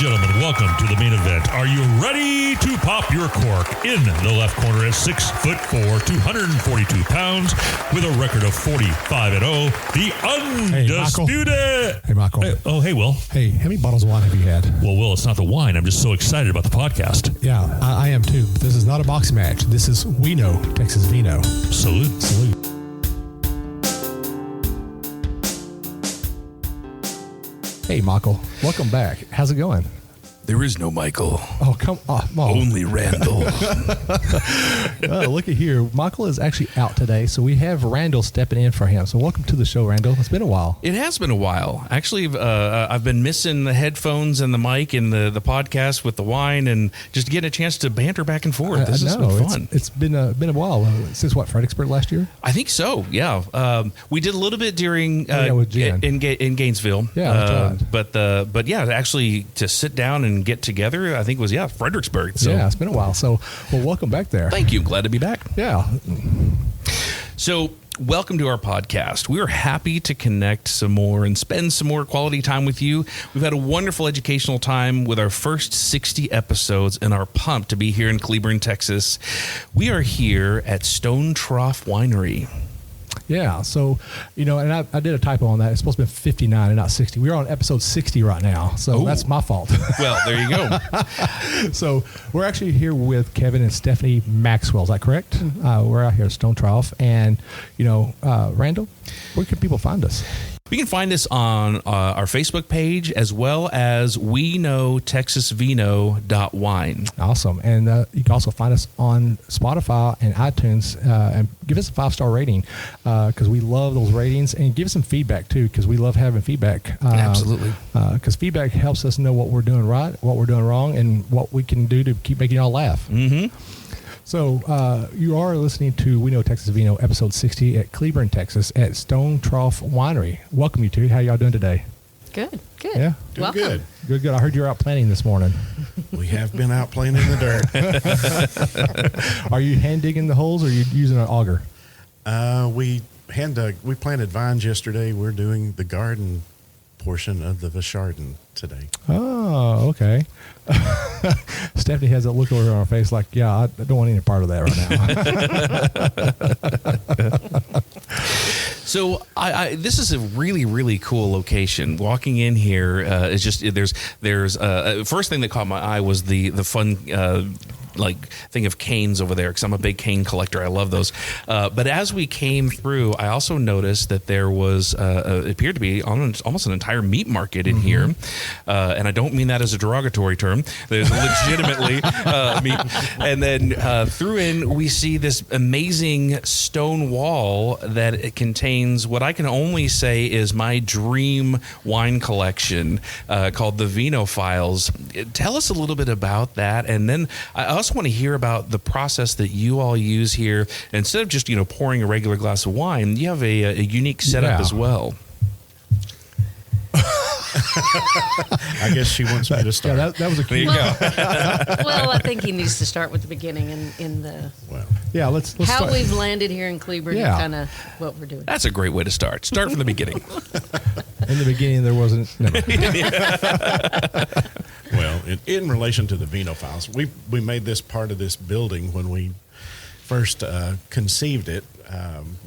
gentlemen, welcome to the main event. Are you ready to pop your cork? In the left corner at 6'4", 242 pounds, with a record of 45-0, the undisputed. Hey, Michael. Hey, Will. Hey, how many bottles of wine have you had? Well, Will, it's not the wine. I'm just so excited about the podcast. Yeah, I am too. This is not a boxing match. This is We Know Texas Vino. Salute. Salute. Hey, Michael. Welcome back. How's it going? There is no Michael. Oh, come on. Only Randall. Look at here. Michael is actually out today, so we have Randall stepping in for him. So welcome to the show, Randall. It's been a while. It has been a while. Actually, I've been missing the headphones and the mic and the podcast with the wine and just getting a chance to banter back and forth. This has been fun. It's been a while. Since what, Fredericksburg last year? I think so, yeah. We did a little bit during with Jen. in Gainesville. Yeah, that's right. But yeah, actually to sit down and get together, I think was Fredericksburg. So. Yeah, it's been a while. So, well, welcome back there. Thank you. Glad to be back. Yeah. So, welcome to our podcast. We are happy to connect some more and spend some more quality time with you. We've had a wonderful educational time with our first 60 episodes and are pumped to be here in Cleburne, Texas. We are here at Trough Winery. Yeah, so, and I did a typo on that. It's supposed to be 59 and not 60. We're on episode 60 right now, so that's my fault. Well, there you go. So we're actually here with Kevin and Stephanie Maxwell. Is that correct? We're out here at Trough. And, Randall, where can people find us? You can find us on our Facebook page as well as We Know Texas Vino .wine. Awesome. And you can also find us on Spotify and iTunes and give us a 5-star rating because we love those ratings, and give us some feedback too because we love having feedback. Absolutely. Because feedback helps us know what we're doing right, what we're doing wrong, and what we can do to keep making y'all laugh. Mm-hmm. So you are listening to We Know Texas Vino, episode 60 at Cleburne, Texas, at Trough Winery. Welcome, you two. How y'all doing today? Good. Yeah? Doing Welcome. Good. I heard you were out planting this morning. We have been out playing in the dirt. Are you hand digging the holes, or are you using an auger? We planted vines yesterday. We're doing the garden portion of the Vachardon today. Oh, okay. Stephanie has that look over on her face like, yeah, I don't want any part of that right now. So this is a really, really cool location. Walking in here is just there's first thing that caught my eye was the fun thing of canes over there because I'm a big cane collector. I love those. But as we came through, I also noticed that there was appeared to be almost an entire meat market in here, and I don't mean that as a derogatory term. There's legitimately meat. And then through in, we see this amazing stone wall that it contains what I can only say is my dream wine collection called the Vino Files. Tell us a little bit about that, and then I also want to hear about the process that you all use here. Instead of just pouring a regular glass of wine, you have a unique setup as well. I guess she wants me to start. Yeah, that was a There you go. Well, I think he needs to start with the beginning in the let's how start. we've landed here in Cleburne and kind of what we're doing. That's a great way to start. Start from the beginning. In the beginning, there wasn't. Well, in relation to the Vino Files, we made this part of this building when we first conceived it.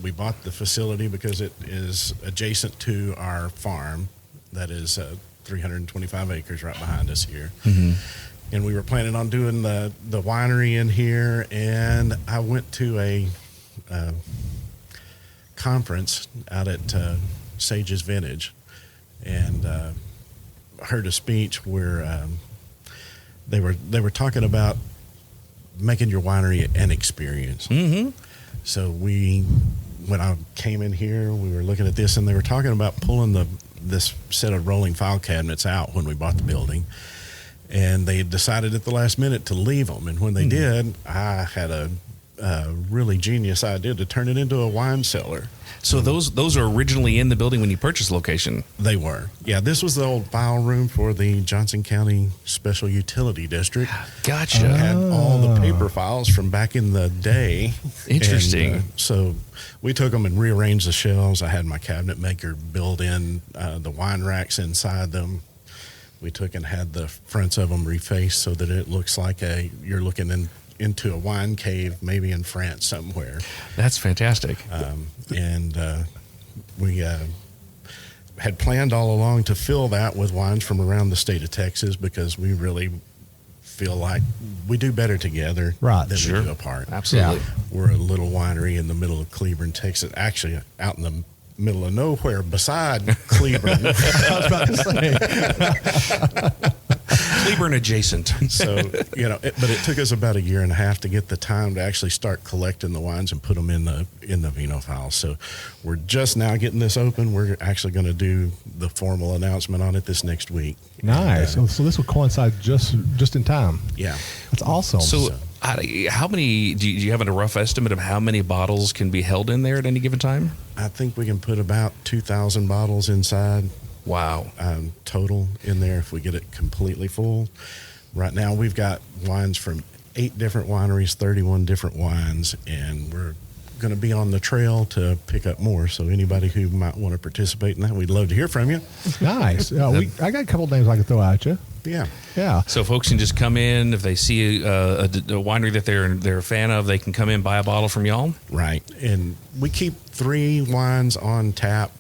We bought the facility because it is adjacent to our farm. That is 325 acres right behind us here. Mm-hmm. And we were planning on doing the winery in here. And I went to a conference out at Sage's Vintage and heard a speech where they were talking about making your winery an experience. Mm-hmm. So when I came in here, we were looking at this, and they were talking about pulling this set of rolling file cabinets out when we bought the building, and they decided at the last minute to leave them. And when they did, I had a really genius idea to turn it into a wine cellar. So those are originally in the building when you purchased the location? They were. Yeah, this was the old file room for the Johnson County Special Utility District. Gotcha. It had all the paper files from back in the day. Interesting. And, so we took them and rearranged the shelves. I had my cabinet maker build in the wine racks inside them. We took and had the fronts of them refaced so that it looks like you're looking into a wine cave, maybe in France somewhere. That's fantastic. We had planned all along to fill that with wines from around the state of Texas, because we really feel like we do better together than we do apart. Absolutely. Yeah. We're a little winery in the middle of Cleburne, Texas, actually out in the middle of nowhere beside Cleburne. I was about to say. Cleburne adjacent. So, but it took us about a year and a half to get the time to actually start collecting the wines and put them in the vino files. So we're just now getting this open. We're actually going to do the formal announcement on it this next week. Nice. And, so this will coincide just in time. yeah. That's awesome. So how many, do you have a rough estimate of how many bottles can be held in there at any given time? I think we can put about 2,000 bottles inside. Wow. Total in there if we get it completely full. Right now we've got wines from 8 different wineries, 31 different wines, and we're going to be on the trail to pick up more. So anybody who might want to participate in that, we'd love to hear from you. Nice. I got a couple of names I can throw at you. Yeah. Yeah. So folks can just come in if they see a winery that they're a fan of. They can come in, buy a bottle from y'all. Right. And we keep 3 wines on tap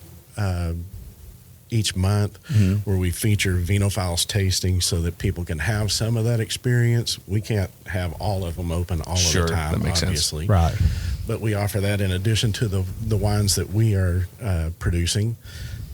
each month, where we feature Vinophiles tasting so that people can have some of that experience. We can't have all of them open all of the time, that makes obviously. sense. Right. But we offer that in addition to the wines that we are producing.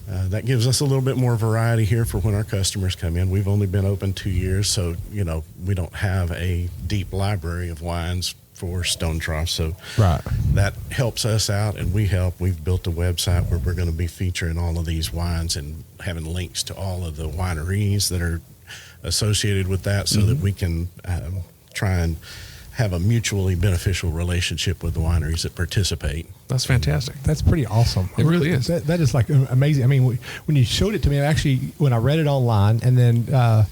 That gives us a little bit more variety here for when our customers come in. We've only been open 2 years, so we don't have a deep library of wines for Stone Trough. So that helps us out, and we help. We've built a website where we're going to be featuring all of these wines and having links to all of the wineries that are associated with that, so that we can try and have a mutually beneficial relationship with the wineries that participate. That's fantastic. That's pretty awesome. It really is. That is like amazing. I mean, when you showed it to me, when I read it online, and then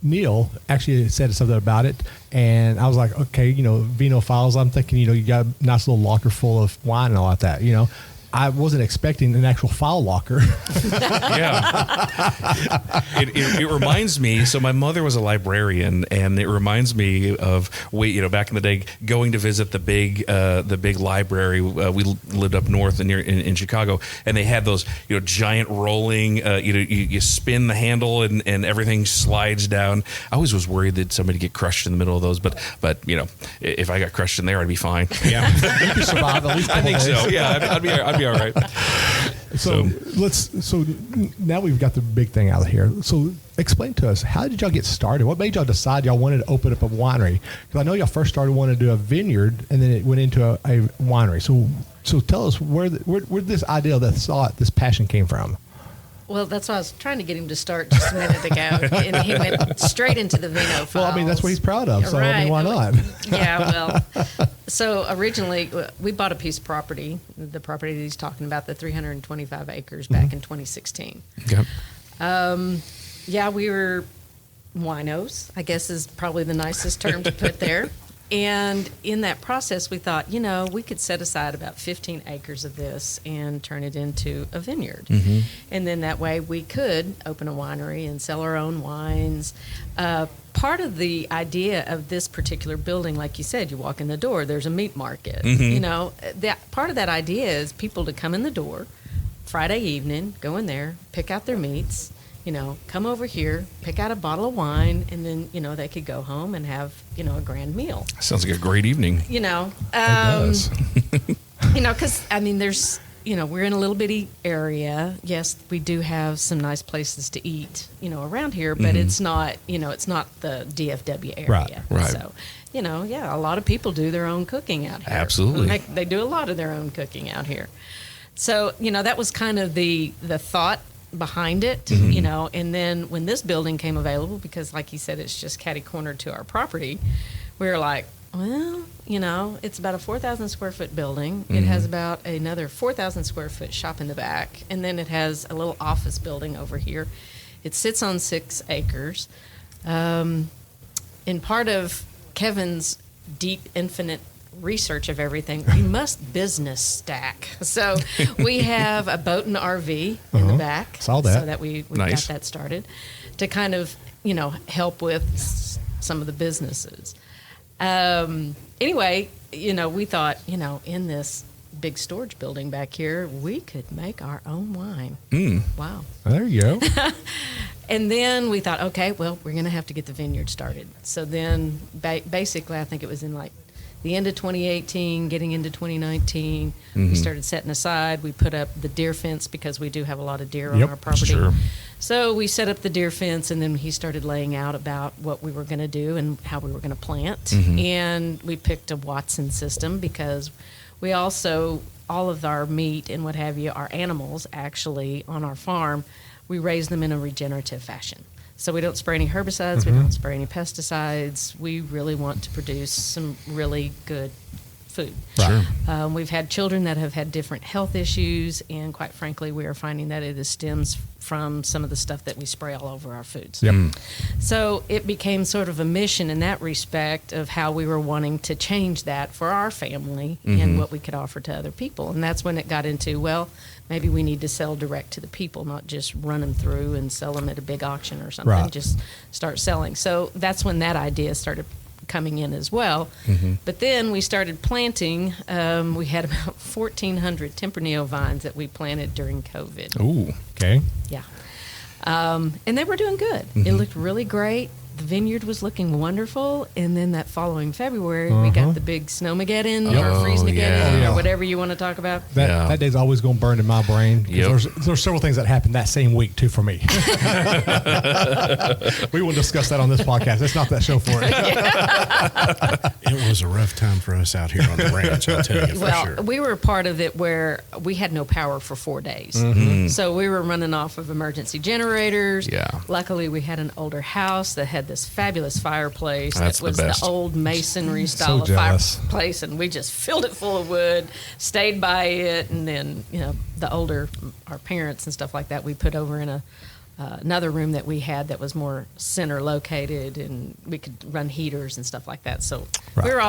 Neil actually said something about it, and I was like, okay, Vino Files. I'm thinking, you got a nice little locker full of wine and all like that, I wasn't expecting an actual file locker. Yeah. It reminds me, so my mother was a librarian, and it reminds me of, back in the day, going to visit the big library. We lived up north in Chicago, and they had those, giant rolling, you spin the handle and everything slides down. I always was worried that somebody would get crushed in the middle of those, but if I got crushed in there, I'd be fine. Yeah. You could survive at least. I think so. Yeah, I'd be all right. So now we've got the big thing out here. So explain to us, how did y'all get started? What made y'all decide y'all wanted to open up a winery? Because I know y'all first started wanting to do a vineyard, and then it went into a winery. So tell us where this idea, this passion came from. Well, that's why I was trying to get him to start just a minute ago, and he went straight into the Vino Files. Well, I mean, that's what he's proud of, so right. why not? Yeah, well, so originally we bought a piece of property, the property that he's talking about, the 325 acres back in 2016. Yep. Yeah, we were winos, I guess is probably the nicest term to put there. And in that process, we thought, we could set aside about 15 acres of this and turn it into a vineyard. Mm-hmm. And then that way we could open a winery and sell our own wines. Part of the idea of this particular building, like you said, you walk in the door, there's a meat market. Mm-hmm. That part of that idea is people to come in the door Friday evening, go in there, pick out their meats, come over here, pick out a bottle of wine, and then, they could go home and have, a grand meal. Sounds like a great evening. It does. Because, there's, we're in a little bitty area. Yes, we do have some nice places to eat, around here, but it's not, it's not the DFW area. Right. So, a lot of people do their own cooking out here. Absolutely. They do a lot of their own cooking out here. So, that was kind of the thought behind it, and then when this building came available, because like you said, it's just catty corner to our property, we were like, well, it's about a 4,000 square foot building. It has about another 4,000 square foot shop in the back, and then it has a little office building over here. It sits on 6 acres. And part of Kevin's deep, infinite research of everything, we must business stack. So we have a boat and RV in the back. Saw that. So that we Nice. got that started. to kind of, help with some of the businesses. Anyway, we thought, in this big storage building back here, we could make our own wine. Wow. There you go. And then we thought, okay, well, we're going to have to get the vineyard started. So then basically, I think it was in like the end of 2018, getting into 2019, we started setting aside. We put up the deer fence because we do have a lot of deer on our property. Sure. So we set up the deer fence, and then he started laying out about what we were going to do and how we were going to plant. And we picked a Watson system because we also, all of our meat and what have you, our animals actually on our farm, we raise them in a regenerative fashion. So we don't spray any herbicides, we don't spray any pesticides. We really want to produce some really good food. Right. Sure. We've had children that have had different health issues, and quite frankly, we are finding that it stems from some of the stuff that we spray all over our foods. Yep. So it became sort of a mission in that respect of how we were wanting to change that for our family and what we could offer to other people. And that's when it got into, well, maybe we need to sell direct to the people, not just run them through and sell them at a big auction or something, Right. just start selling. So that's when that idea started coming in as well. But then we started planting. We had about 1,400 Tempranillo vines that we planted during COVID. Ooh. Okay. Yeah. And they were doing good. It looked really great. The vineyard was looking wonderful. And then that following February, we got the big snowmageddon or freeze-mageddon yeah. or whatever you want to talk about. That day's always going to burn in my brain. 'Cause Yep. There's several things that happened that same week, too, for me. We won't discuss that on this podcast. It's not that show for it. It was a rough time for us out here on the ranch, I'll tell you for Well, sure. we were a part of it where we had no power for 4 days. So we were running off of emergency generators. Yeah. Luckily, we had an older house that had this fabulous fireplace. That's that was the best. old masonry style So of jealous. fireplace. And we just filled it full of wood, stayed by it. And then, the older, our parents and stuff like that, we put over in another room that we had that was more center located, and we could run heaters and stuff like that. So Right. we're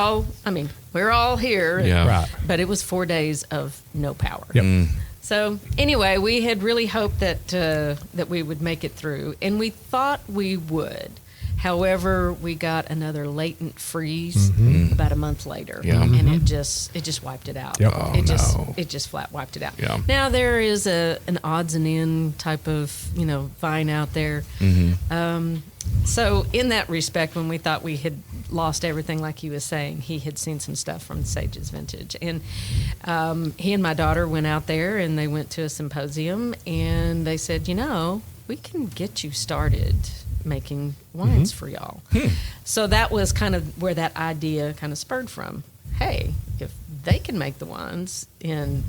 all here. Yeah. Right. But it was 4 days of no power. Yep. So anyway, we had really hoped that we would make it through, and we thought we would. However, we got another latent freeze about a month later, Yeah. and it just wiped it out. Yep. Oh, It just flat wiped it out. Yeah. Now there is an odds and end type of vine out there. So in that respect, when we thought we had lost everything, like he was saying, he had seen some stuff from Sage's vintage, and he and my daughter went out there and they went to a symposium, and they said, we can get you started making wines for y'all. So that was kind of where that idea kind of spurred from. Hey, if they can make the wines, and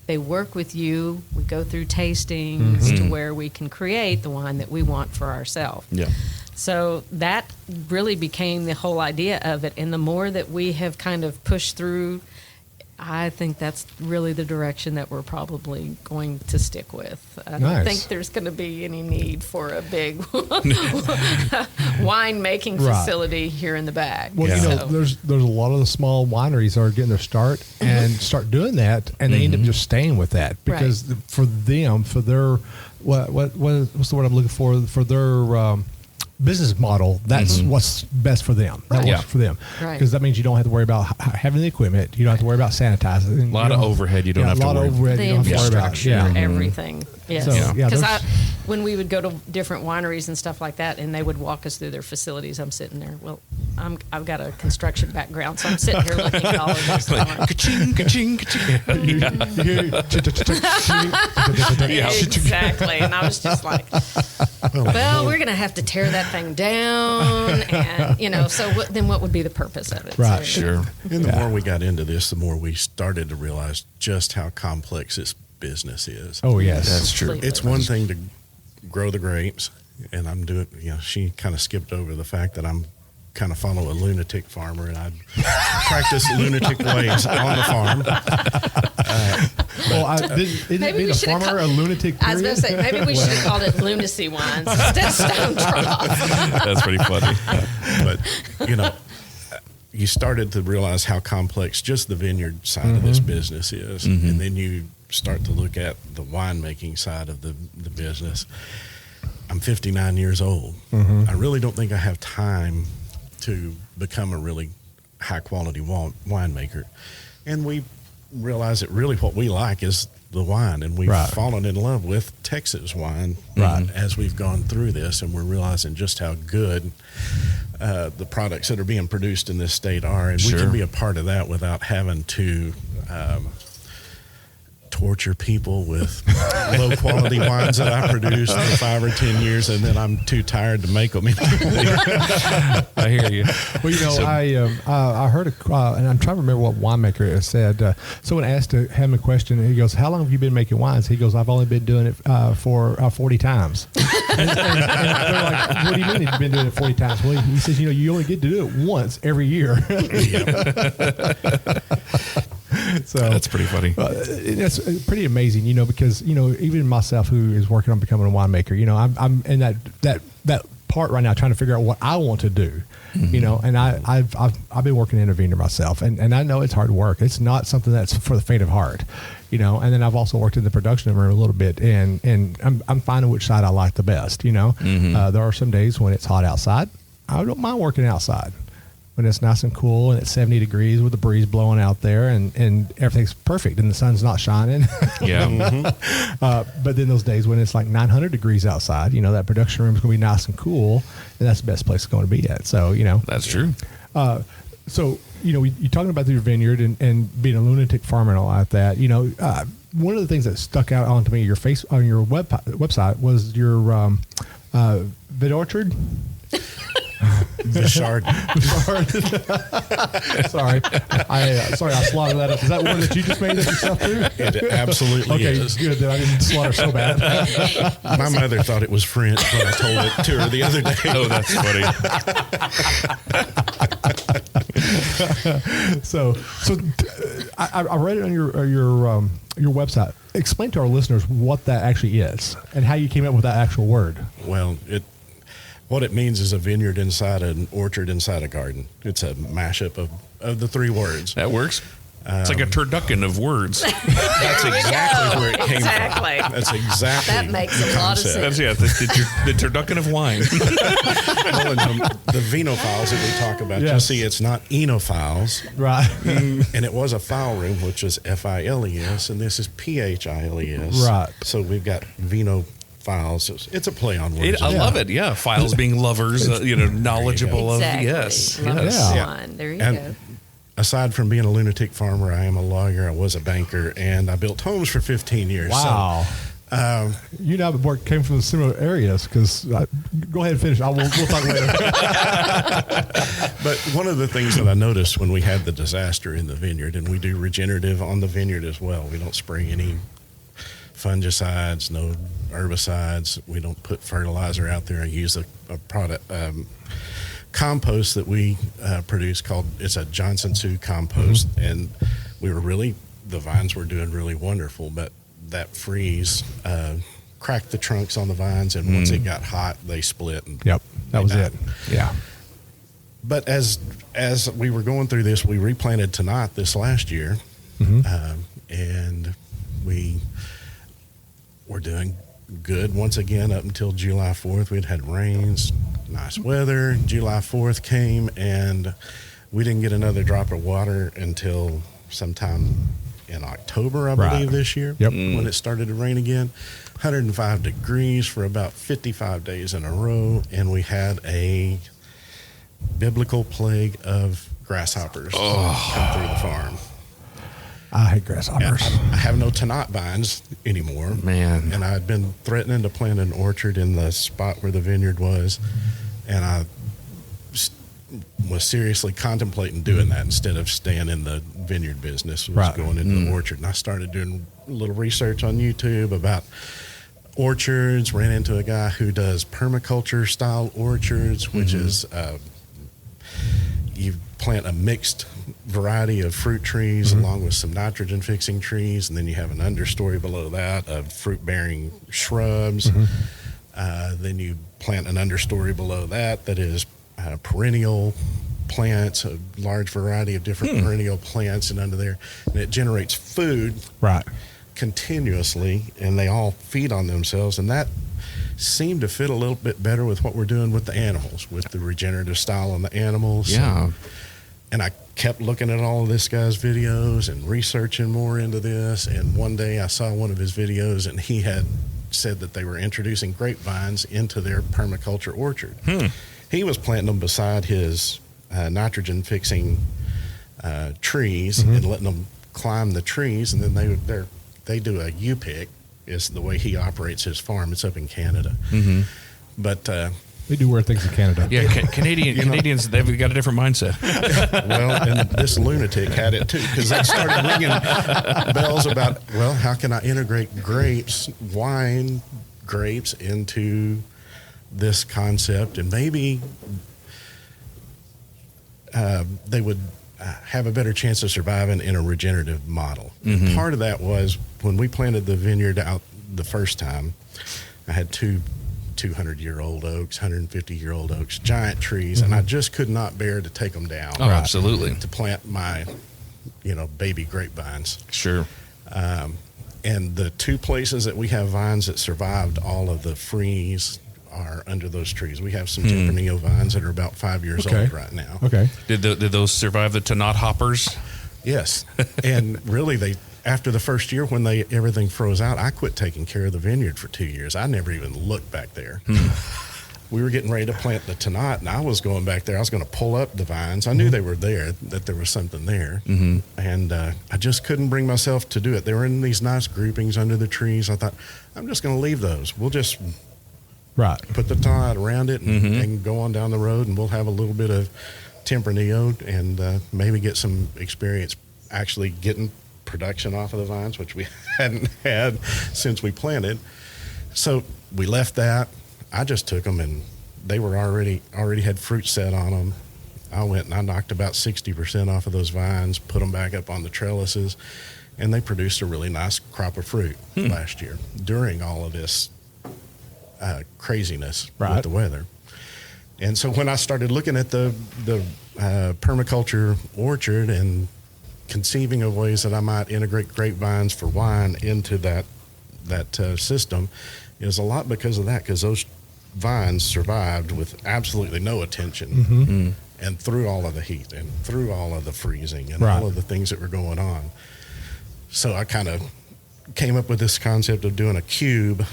they work with you, we go through tastings to where we can create the wine that we want for ourselves. Yeah. So that really became the whole idea of it. And the more that we have kind of pushed through, I think that's really the direction that we're probably going to stick with. I don't Nice. think there's going to be any need for a big winemaking Right. facility here in the back. Well, So- there's a lot of the small wineries that are getting their start and start doing that, and they end up just staying with that because for them, for their what's the word I'm looking for their business model, that's what's best for them. That Right. works for them Right. because that means you don't have to worry about having the equipment. You don't have to worry about sanitizing. A lot of overhead you don't have to worry A lot of overhead the you don't have to worry about. infrastructure, Yeah. everything. Yes. So, yeah, Because there's- when we would go to different wineries and stuff like that, and they would walk us through their facilities, I'm sitting there. Well, I've got a construction background, so I'm sitting here looking at all of this. going, Ka-ching, ka-ching, ka-ching. Exactly. And I was just like, well, we're going to have to tear that thing down. And, so then what would be the purpose of it? Right. So- Sure. And the more we got into this, the more we started to realize just how complex this business is. Oh yes, That's true. Completely. It's one thing to grow the grapes, and I'm doing, she kind of skipped over the fact that I'm kind of follow a lunatic farmer, and I practice lunatic ways on the farm. Well, isn't Maybe being we a should have farmer a lunatic? I was going to period? say, maybe we should have called it lunacy wines instead of stone trough. That's pretty funny. But, you started to realize how complex just the vineyard side of this business is. And then you start to look at the winemaking side of the business. I'm 59 years old. I really don't think I have time to become a really high quality winemaker. And we realize that really what we like is the wine, and we've fallen in love with Texas wine as we've gone through this, and we're realizing just how good the products that are being produced in this state are, and we can be a part of that without having to torture people with low quality wines that I produced for 5 or 10 years, and then I'm too tired to make them anymore. I hear you. Well, I heard and I'm trying to remember what winemaker said. Someone asked him a question, and he goes, "How long have you been making wines?" He goes, "I've only been doing it for 40 times." and they're like, "What do you mean you've been doing it 40 times?" Well, he says, "You only get to do it once every year." So that's pretty funny. That's pretty amazing, because even myself, who is working on becoming a winemaker, I'm in that part right now, trying to figure out what I want to do. And I've been working in a vineyard myself, and I know it's hard work. It's not something that's for the faint of heart, and then I've also worked in the production room a little bit, and I'm finding which side I like the best. There are some days when it's hot outside. I don't mind working outside when it's nice and cool and it's 70 degrees with the breeze blowing out there, and everything's perfect and the sun's not shining. But then those days when it's like 900 degrees outside, that production room is going to be nice and cool, and that's the best place it's going to be at. So, That's true. So, you're talking about your vineyard and being a lunatic farmer and all like that. One of the things that stuck out onto me, on your website was your vid orchard. The Chard. Sorry, I slaughtered that up. Is that one that you just made that yourself too? It absolutely is. Okay, good. Then I didn't slaughter so bad. My mother thought it was French when I told it to her the other day. Oh, that's funny. So I read it on your website. Explain to our listeners what that actually is and how you came up with that actual word. Well, what it means is a vineyard inside an orchard inside a garden. It's a mashup of the three words. That works. It's like a turducken of words. That's exactly where it came from. That's exactly That makes a lot of sense. The turducken of wine. Well, the vinophiles that we talk about, you see, it's not enophiles. Right. And it was a file room, which is Files, and this is Philes. Right. So we've got vino files. It's a play on words. I love it. Yeah. Files being lovers, knowledgeable exactly. of. Yes. Lovers Yes. wine. There you And go. aside from being a lunatic farmer, I am a lawyer. I was a banker, and I built homes for 15 years. Wow. So, you and I came from similar areas because go ahead and finish. We'll talk later. but one of the things that I noticed when we had the disaster in the vineyard, and we do regenerative on the vineyard as well. We don't spray any fungicides, no herbicides. We don't put fertilizer out there. I use a product compost that we produce it's a Johnson Sioux compost, and the vines were doing really wonderful, but that freeze cracked the trunks on the vines, and once it got hot, they split. And Yep, that was died. it. Yeah. But as we were going through this, we replanted Tanat this last year, and we were doing good once again up until July 4th. We'd had rains, nice weather. July 4th came, and we didn't get another drop of water until sometime in October, I believe, this year, when it started to rain again. 105 degrees for about 55 days in a row, and we had a biblical plague of grasshoppers come through the farm. I hate grasshoppers. I have no Tanat vines anymore. Man. And I had been threatening to plant an orchard in the spot where the vineyard was, and I was seriously contemplating doing that instead of staying in the vineyard business. Was going into the orchard, and I started doing a little research on YouTube about orchards. Ran into a guy who does permaculture style orchards, which is you plant a mixed variety of fruit trees along with some nitrogen fixing trees, and then you have an understory below that of fruit bearing shrubs. Then you plant an understory below that is perennial plants, a large variety of different perennial plants, and under there, and it generates food continuously, and they all feed on themselves, and that seemed to fit a little bit better with what we're doing with the animals, with the regenerative style on the animals. Yeah. And I kept looking at all of this guy's videos and researching more into this. And one day I saw one of his videos, and he had said that they were introducing grapevines into their permaculture orchard. He was planting them beside his nitrogen fixing trees and letting them climb the trees, and then they do a U-pick is the way he operates his farm. It's up in Canada. But they do weird things in Canada. Yeah, Canadians, they've got a different mindset. Well, and this lunatic had it too, because they started ringing bells about, well, how can I integrate wine grapes into this concept, and maybe they would have a better chance of surviving in a regenerative model. And part of that was when we planted the vineyard out the first time, I had two 200-year-old oaks, 150-year-old oaks, giant trees, and I just could not bear to take them down. Oh, absolutely. To plant my, baby grapevines. Sure. And the two places that we have vines that survived all of the freeze are under those trees. We have some Tempranillo vines that are about 5 years old right now. Okay. Did those survive the Tanat hoppers? Yes. And really, after the first year when everything froze out, I quit taking care of the vineyard for 2 years. I never even looked back there. We were getting ready to plant the Tanat, and I was going back there. I was going to pull up the vines. I knew they were there, that there was something there. And I just couldn't bring myself to do it. They were in these nice groupings under the trees. I thought, I'm just going to leave those. We'll just put the Tanat around it and go on down the road, and we'll have a little bit of Tempranillo and maybe get some experience actually getting production off of the vines, which we hadn't had since we planted. So we left that. I just took them, and they were already had fruit set on them. I went and I knocked about 60% off of those vines, put them back up on the trellises, and they produced a really nice crop of fruit last year during all of this craziness with the weather. And so when I started looking at the permaculture orchard and conceiving of ways that I might integrate grapevines for wine into that system, is a lot because of that, because those vines survived with absolutely no attention and through all of the heat and through all of the freezing and all of the things that were going on. So I kind of came up with this concept of doing a cube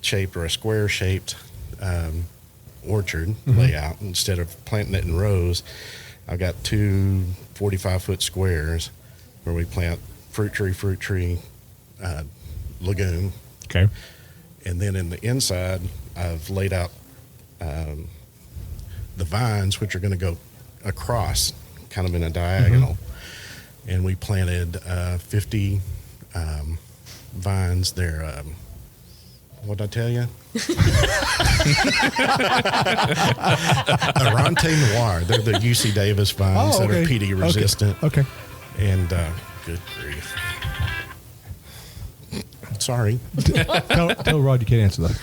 shaped or a square shaped orchard layout. Instead of planting it in rows, I've got two 45-foot squares where we plant fruit tree, lagoon. Okay. And then in the inside, I've laid out the vines, which are going to go across, kind of in a diagonal. And we planted 50 vines there. What'd I tell you? Arante Noir. They're the UC Davis vines that are PD resistant. Okay. And good grief. Sorry. Tell Rod you can't answer that.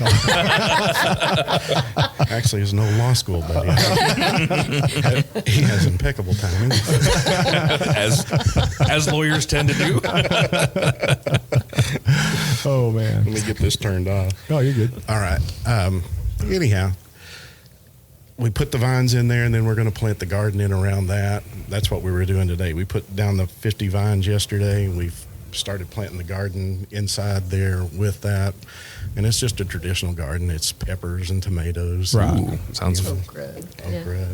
Actually, he's no law school buddy. He has impeccable timing. as lawyers tend to do. Oh, man. Let me get this turned off. Oh, you're good. All right. Anyhow, we put the vines in there, and then we're going to plant the garden in around that. That's what we were doing today. We put down the 50 vines yesterday. We've started planting the garden inside there with that, and it's just a traditional garden. It's peppers and tomatoes. Ooh, sounds fun. Okra,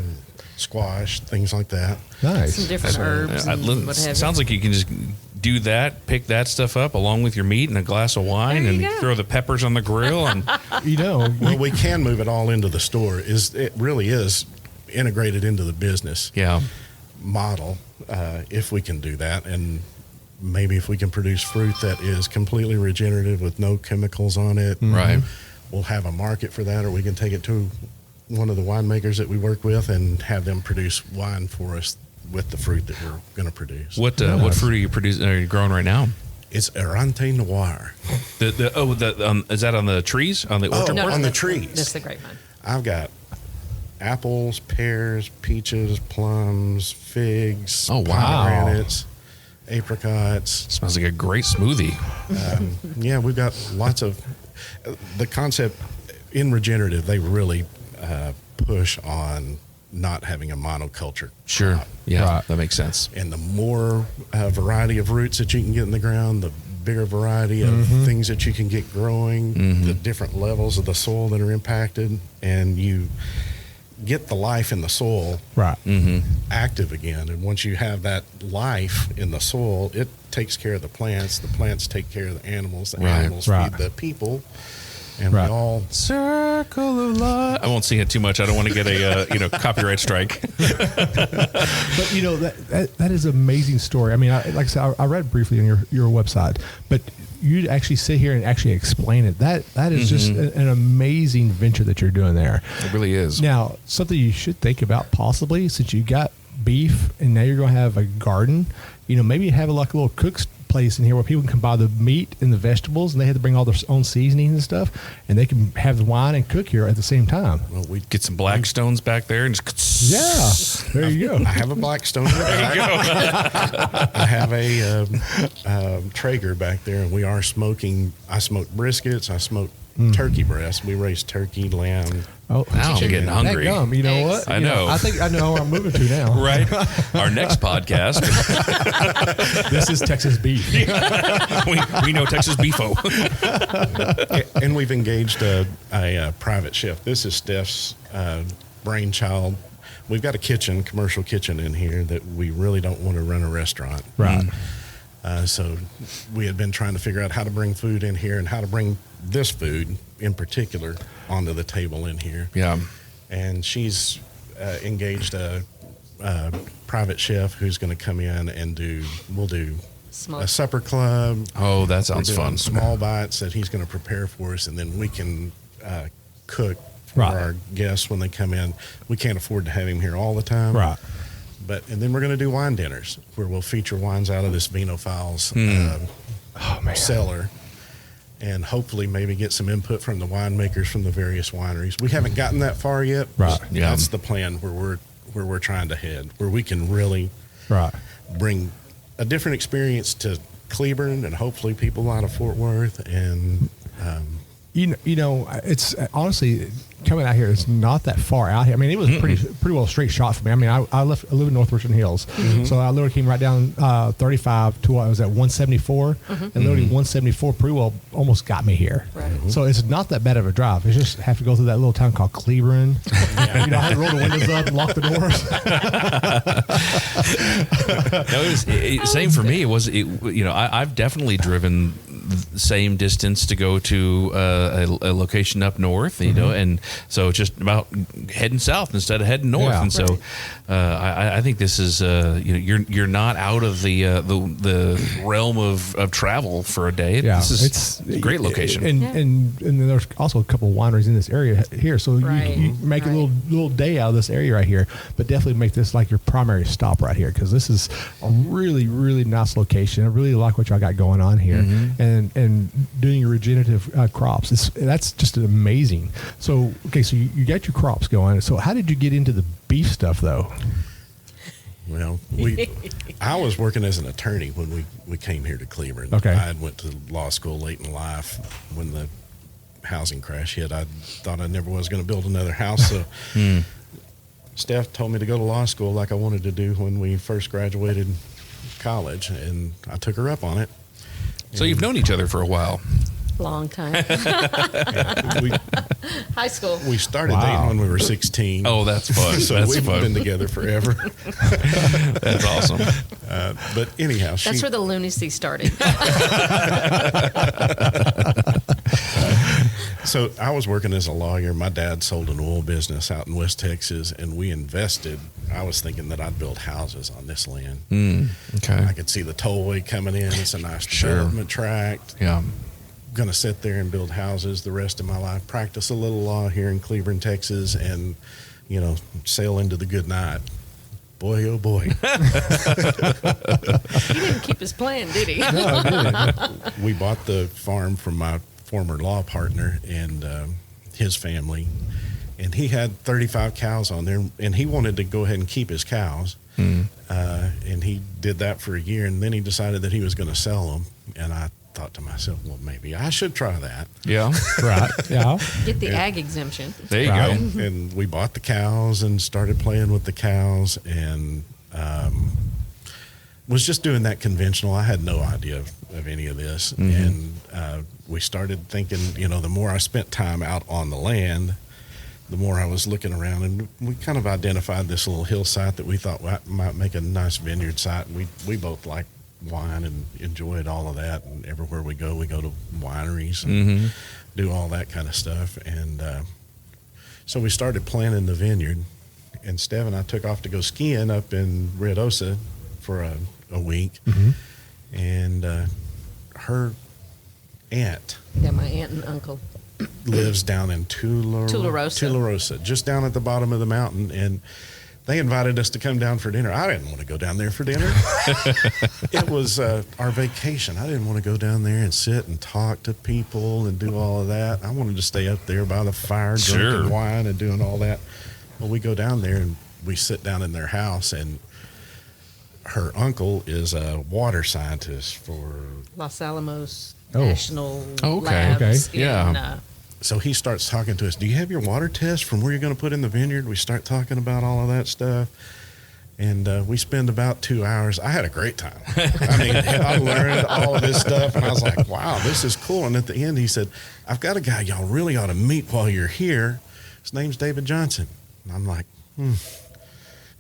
squash, things like that. Nice. Some different herbs. And what have you. Sounds like you can just do that, pick that stuff up along with your meat and a glass of wine, and throw the peppers on the grill. And well, we can move it all into the store. It really is integrated into the business model if we can do that. And maybe if we can produce fruit that is completely regenerative with no chemicals on it, we'll have a market for that, or we can take it to one of the winemakers that we work with and have them produce wine for us with the fruit that we're going to produce. What fruit are you growing right now? It's Arante Noir. Is that on the trees on the orchard? On the trees. That's the grapevine. I've got apples, pears, peaches, plums, figs, pomegranates, apricots. Smells like a great smoothie. We've got lots of the concept. in regenerative, they really push on not having a monoculture. Sure. crop. Yeah, Right. that makes sense. And the more variety of roots that you can get in the ground, the bigger variety of things that you can get growing, the different levels of the soil that are impacted, and you get the life in the soil Right. active again. And once you have that life in the soil, it takes care of the plants take care of the animals, the Right. animals Right. feed the people, and Right. we all Circle of life. I won't sing it too much. I don't want to get a copyright strike. But you know that is an amazing story. I mean, like I said, I read briefly on your website, but you actually sit here and actually explain it. That is just an amazing venture that you're doing there. It really is. Now, something you should think about possibly, since you got beef and now you're going to have a garden, you know, maybe have like a little cook's place in here where people can buy the meat and the vegetables, and they have to bring all their own seasonings and stuff, and they can have the wine and cook here at the same time. well, we Get some Blackstones back there and just Yeah, there you go. I have a Blackstone. I have a Traeger back there, and we are smoking. I smoke briskets. I smoke turkey breast. We raise turkey, lamb. Oh, Now I'm getting hungry. Dadgum, you know what? I You know. I think I know where I'm moving to now. right. Our next podcast, This is Texas beef. we know Texas Beefo. And we've engaged a private chef. This is Steph's brainchild. We've got a commercial kitchen in here that we really don't want to run a restaurant. Right. So we had been trying to figure out how to bring food in here and how to bring this food in particular onto the table in here. Yeah. And she's engaged a private chef who's going to come in and we'll do Smoke. a supper club. Oh, that We're sounds doing fun. Small bites that he's going to prepare for us, and then we can cook for Right. our guests when they come in. We can't afford to have him here all the time. Right. And then we're going to do wine dinners where we'll feature wines out of this Vino Files Oh man. cellar, and hopefully maybe get some input from the winemakers from the various wineries. We haven't gotten that far yet. Right. But Yeah. That's the plan where we're trying to head, where we can really Right. bring a different experience to Cleburne and hopefully people out of Fort Worth. And You know, it's honestly coming out here. It's not that far out here. I mean, it was pretty well straight shot for me. I mean, I live in North Richland Hills, so I literally came right down 35 to I was at 174, and literally 174 pretty well almost got me here. Right. So it's not that bad of a drive. It's just have to go through that little town called Cleburne. You know, I had to roll the windows up and lock the doors. No, it was same for me. I've definitely driven the same distance to go to a location up north, you know, and so it's just about heading south instead of heading north. Yeah. And so I think this is you're not out of the realm of travel for a day. Yeah, This is a great location. and then there's also a couple of wineries in this area here, so Right. you make a little day out of this area right here, but definitely make this like your primary stop right here, because this is a really nice location. I really like what y'all got going on here, and doing your regenerative crops. That's just amazing. So okay, so you got your crops going. So how did you get into the beef stuff though? well, I was working as an attorney when we came here to Cleburne. Okay. I had went to law school late in life when the housing crash hit. I thought I never was going to build another house. So Steph told me to go to law school like I wanted to do when we first graduated college, and I took her up on it. So you've known each other for a while. Long time. We, High school. we started Wow. dating when we were 16. Oh, that's fun. So That's we've fun. been together forever. That's awesome. But anyhow, That's where the lunacy started. So I was working as a lawyer. My dad sold an oil business out in West Texas, and we invested. I was thinking that I'd build houses on this land. Okay. I could see the tollway coming in. It's a nice Sure. development tract. Yeah. Going to sit there and build houses the rest of my life, practice a little law here in Cleburne, Texas, and, sail into the good night. Boy, oh boy. He didn't keep his plan, did he? We bought the farm from my former law partner and his family, and he had 35 cows on there, and he wanted to go ahead and keep his cows. And he did that for a year, and then he decided that he was going to sell them. And I thought to myself, well, maybe I should try that. Yeah. Right. Yeah. Get the ag exemption. There you Right. go. And we bought the cows and started playing with the cows, and was just doing that conventional. I had no idea of any of this. And we started thinking, the more I spent time out on the land, the more I was looking around, and we kind of identified this little hill site that we thought might make a nice vineyard site. We both like wine and enjoyed all of that, and everywhere we go to wineries and do all that kind of stuff. And so we started planning the vineyard, and Steph and I took off to go skiing up in Red Osa for a week. And her aunt Yeah, my aunt and uncle. lives down in Tularosa, just down at the bottom of the mountain, and they invited us to come down for dinner. I didn't want to go down there for dinner. It was our vacation. I didn't want to go down there and sit and talk to people and do all of that. I wanted to stay up there by the fire, drinking wine and doing all that. Well, we go down there and we sit down in their house, and her uncle is a water scientist for Los Alamos Oh. National Okay. Labs. Okay. Yeah. In, So he starts talking to us. Do you have your water test from where you're going to put in the vineyard? We start talking about all of that stuff. And we spend about 2 hours. I had a great time. I mean, I learned all of this stuff, and I was like, wow, this is cool. And at the end, he said, I've got a guy y'all really ought to meet while you're here. His name's David Johnson. And I'm like,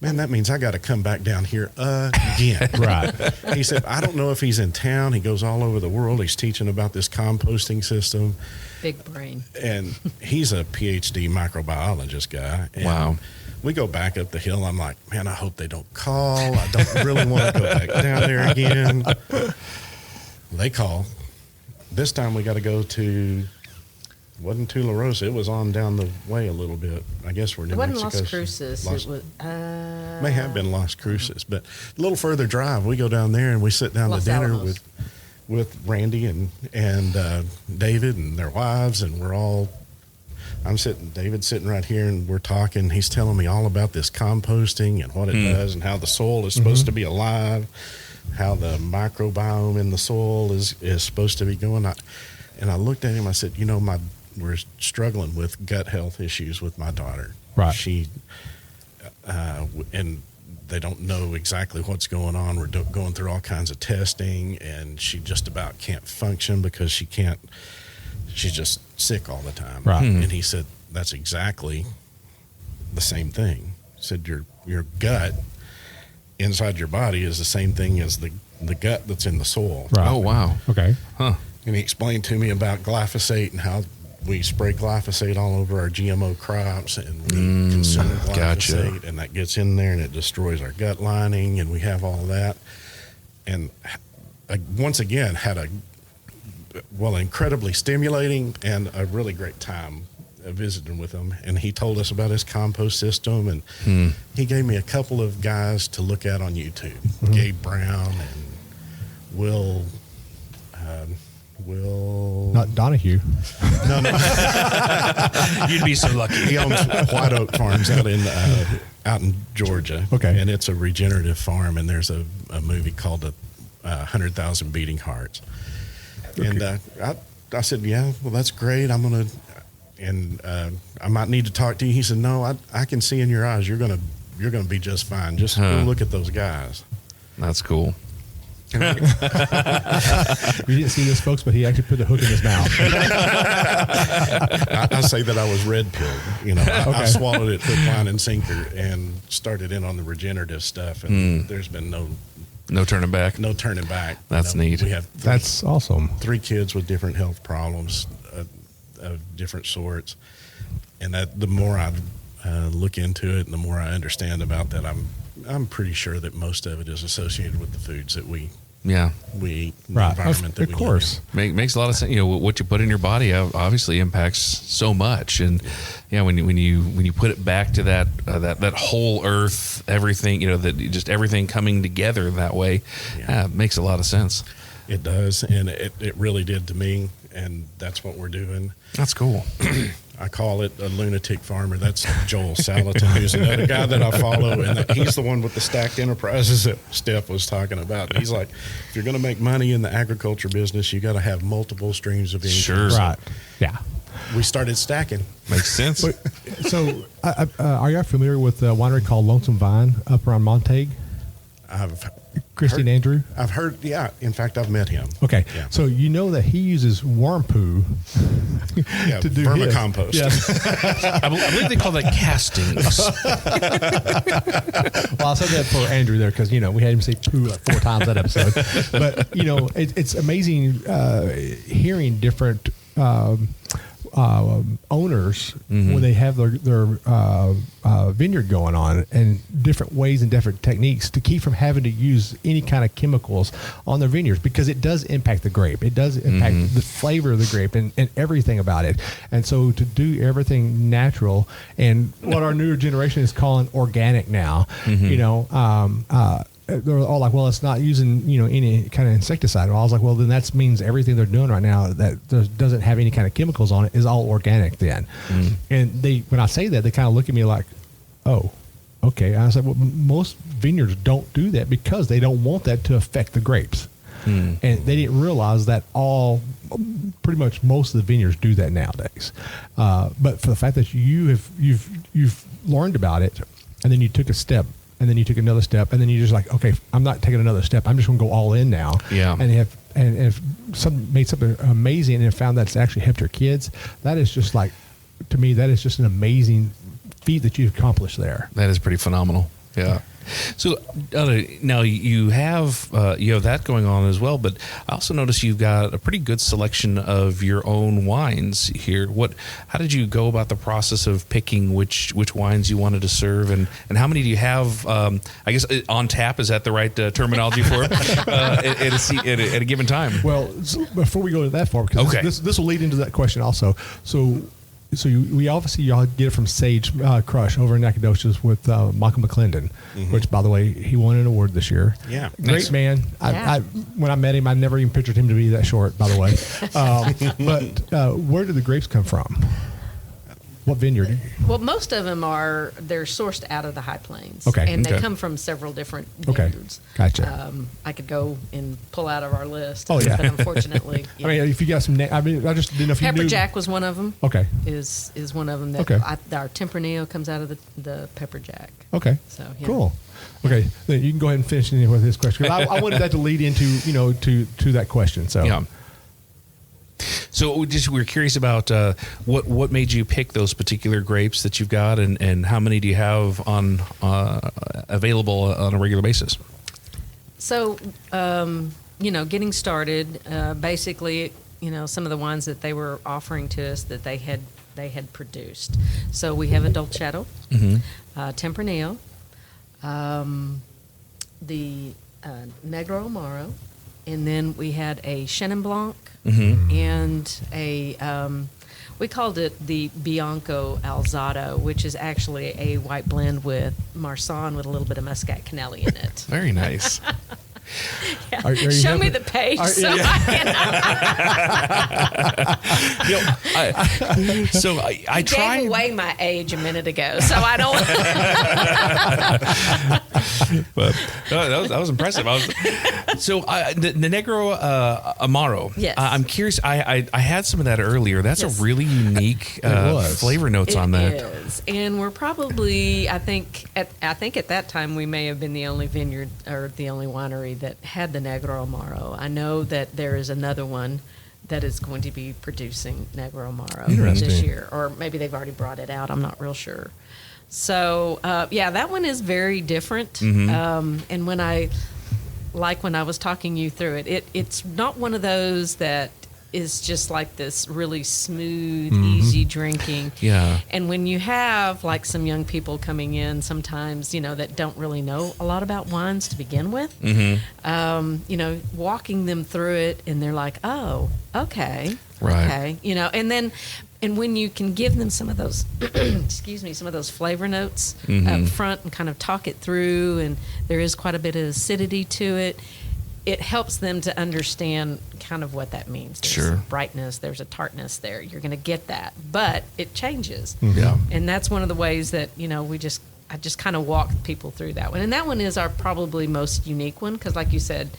man, that means I got to come back down here again. Right. He said, I don't know if he's in town. He goes all over the world. He's teaching about this composting system. big brain. And he's a PhD microbiologist guy. And Wow. we go back up the hill. I'm like, man, I hope they don't call. I don't really want to go back down there again. They call. This time we got to go to, wasn't Tularosa. It was on down the way a little bit. I guess we're New It wasn't Mexico. Las Cruces. It was May have been Las Cruces, but a little further drive. We go down there and we sit down Los to dinner Alamos. with Randy and David and their wives, and David's sitting right here, and we're talking. He's telling me all about this composting and what it does, and how the soil is supposed to be alive, how the microbiome in the soil is supposed to be going. And I looked at him. I said, we're struggling with gut health issues with my daughter. Right. She and they don't know exactly what's going on. We're going through all kinds of testing, and she just about can't function because she's just sick all the time. Right. And he said, that's exactly the same thing. He said, your gut inside your body is the same thing as the gut that's in the soil. Right. Oh, wow. Okay. Huh. And he explained to me about glyphosate and how we spray glyphosate all over our GMO crops, and we consume glyphosate, gotcha. and that gets in there and it destroys our gut lining, and we have all of that. And I, once again, had incredibly stimulating and a really great time visiting with him. And he told us about his compost system, and he gave me a couple of guys to look at on YouTube, Gabe Brown and Will. Not Donahue. No. You'd be so lucky. He owns White Oak Farms out in Georgia. Okay. And it's a regenerative farm, and there's a movie called 100,000 Beating Hearts. Okay. And I said, yeah, well, that's great. I'm going to, and I might need to talk to you. He said, no, I can see in your eyes you're going to be just fine. Just go look at those guys. That's cool. You didn't see this, folks, but he actually put the hook in his mouth. I say that I was red pilled. I swallowed it hook, line, and sinker, and started in on the regenerative stuff. And there's been No turning back. no turning back. That's neat. We have That's awesome. 3 kids with different health problems of different sorts, and that the more I look into it and the more I understand about that, I'm pretty sure that most of it is associated with the foods that we Yeah. eat, the Right. environment that Of we course. Makes a lot of sense. What you put in your body obviously impacts so much, and when you put it back to that whole earth, everything, that just everything coming together that way, makes a lot of sense. live. It does, and it really did to me, and that's what we're doing. That's cool. I call it a lunatic farmer. That's Joel Salatin, who's another guy that I follow, and he's the one with the stacked enterprises that Steph was talking about. He's like, if you're going to make money in the agriculture business, you got to have multiple streams of income. Sure. So Right. Yeah. we started stacking. Makes sense. So, are you familiar with a winery called Lonesome Vine up around Montague? Christy and Andrew? I've heard, yeah. In fact, I've met him. Okay. Yeah. So, you know that he uses worm poo Yeah, to do vermicompost. Yes. I believe they call that castings. Well, I said that for Andrew there because, we had him say poo like 4 times that episode. But, it's amazing hearing different owners when they have their vineyard going on, and different ways and different techniques to keep from having to use any kind of chemicals on their vineyards, because it does impact the grape. It does impact the flavor of the grape and everything about it. And so to do everything natural, and what our newer generation is calling organic now, they're all like, well, it's not using, any kind of insecticide. Well, I was like, well, then that means everything they're doing right now that doesn't have any kind of chemicals on it is all organic then. And when I say that, they kind of look at me like, oh, okay. And I said, well, most vineyards don't do that because they don't want that to affect the grapes. And they didn't realize that pretty much most of the vineyards do that nowadays. But for the fact that you've learned about it, and then you took a step, and then you took another step, and then you're just like, okay, I'm not taking another step. I'm just going to go all in now. Yeah. And if made something amazing and found that's actually helped your kids, that is just like, to me, that is just an amazing feat that you've accomplished there. That is pretty phenomenal. Yeah. So now you have that going on as well, but I also noticed you've got a pretty good selection of your own wines here. How did you go about the process of picking which wines you wanted to serve, and how many do you have? I guess on tap, is that the right terminology for it? At a given time. Well, before we go to that far, because this will lead into that question also. So we obviously y'all get it from Sage Crush over in Nacogdoches with Michael McClendon, which, by the way, he won an award this year. Yeah. Great Nice. man. Yeah. When I met him, I never even pictured him to be that short, by the way. But where did the grapes come from? What vineyard? Well, most of them they're sourced out of the High Plains. Okay. And Okay. they come from several different Okay. vineyards. Gotcha. I could go and pull out of our list. Oh, yeah. But unfortunately, I mean, if you got some, I just didn't know if you Pepper knew. Jack was one of them. Okay. Is one of them that Okay. our Tempranillo comes out of the Pepper Jack. Okay. So, yeah. Cool. Okay, then you can go ahead and finish with this question. 'Cause I wanted that to lead into to that question. So Yeah. So we're curious about what made you pick those particular grapes that you've got, and how many do you have on available on a regular basis? So, getting started, basically, some of the wines that they were offering to us that they had produced. So we have a Dolcetto, Tempranillo, the Negro Amaro, and then we had a Chenin Blanc and a we called it the Bianco Alzado, which is actually a white blend with Marsanne with a little bit of Muscat Canelli in it. Very nice. Yeah. Are you Show me happy? the page Are- so yeah. I can. I tried. Gave away my age a minute ago, so I don't. But that was impressive. The Negro Amaro. Yes. I'm curious. I had some of that earlier. That's Yes. a really unique was. flavor notes on that. It is, and we're probably. I think at that time we may have been the only vineyard or the only winery that had the Negro Amaro. I know that there is another one that is going to be producing Negro Amaro this Interesting. year, or maybe they've already brought it out. I'm not real sure. So that one is very different. And when I was talking you through it, it's not one of those that is just like this really smooth, easy drinking. Yeah. And when you have like some young people coming in sometimes, that don't really know a lot about wines to begin with, walking them through it and they're like, oh, okay. Right. Okay. And when you can give them some of those, some of those flavor notes up front and kind of talk it through, and there is quite a bit of acidity to it, it helps them to understand kind of what that means. There's Sure. a brightness, there's a tartness there. You're going to get that, but it changes. Yeah. And that's one of the ways that, I just kind of walk people through that one. And that one is our probably most unique one because, like you said,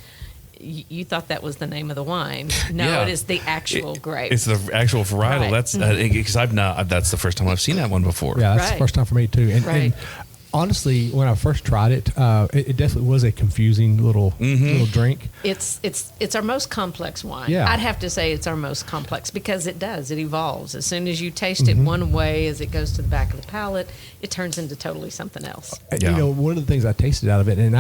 you thought that was the name of the wine. No, Yeah. it is the actual grape. It's the actual varietal. Right. That's because that's the first time I've seen that one before. Yeah, that's Right. the first time for me too. And Right. honestly, when I first tried it, it definitely was a confusing little drink. It's our most complex wine. Yeah. I'd have to say it's our most complex because it evolves. As soon as you taste it one way, as it goes to the back of the palate, it turns into totally something else. Yeah. One of the things I tasted out of it, and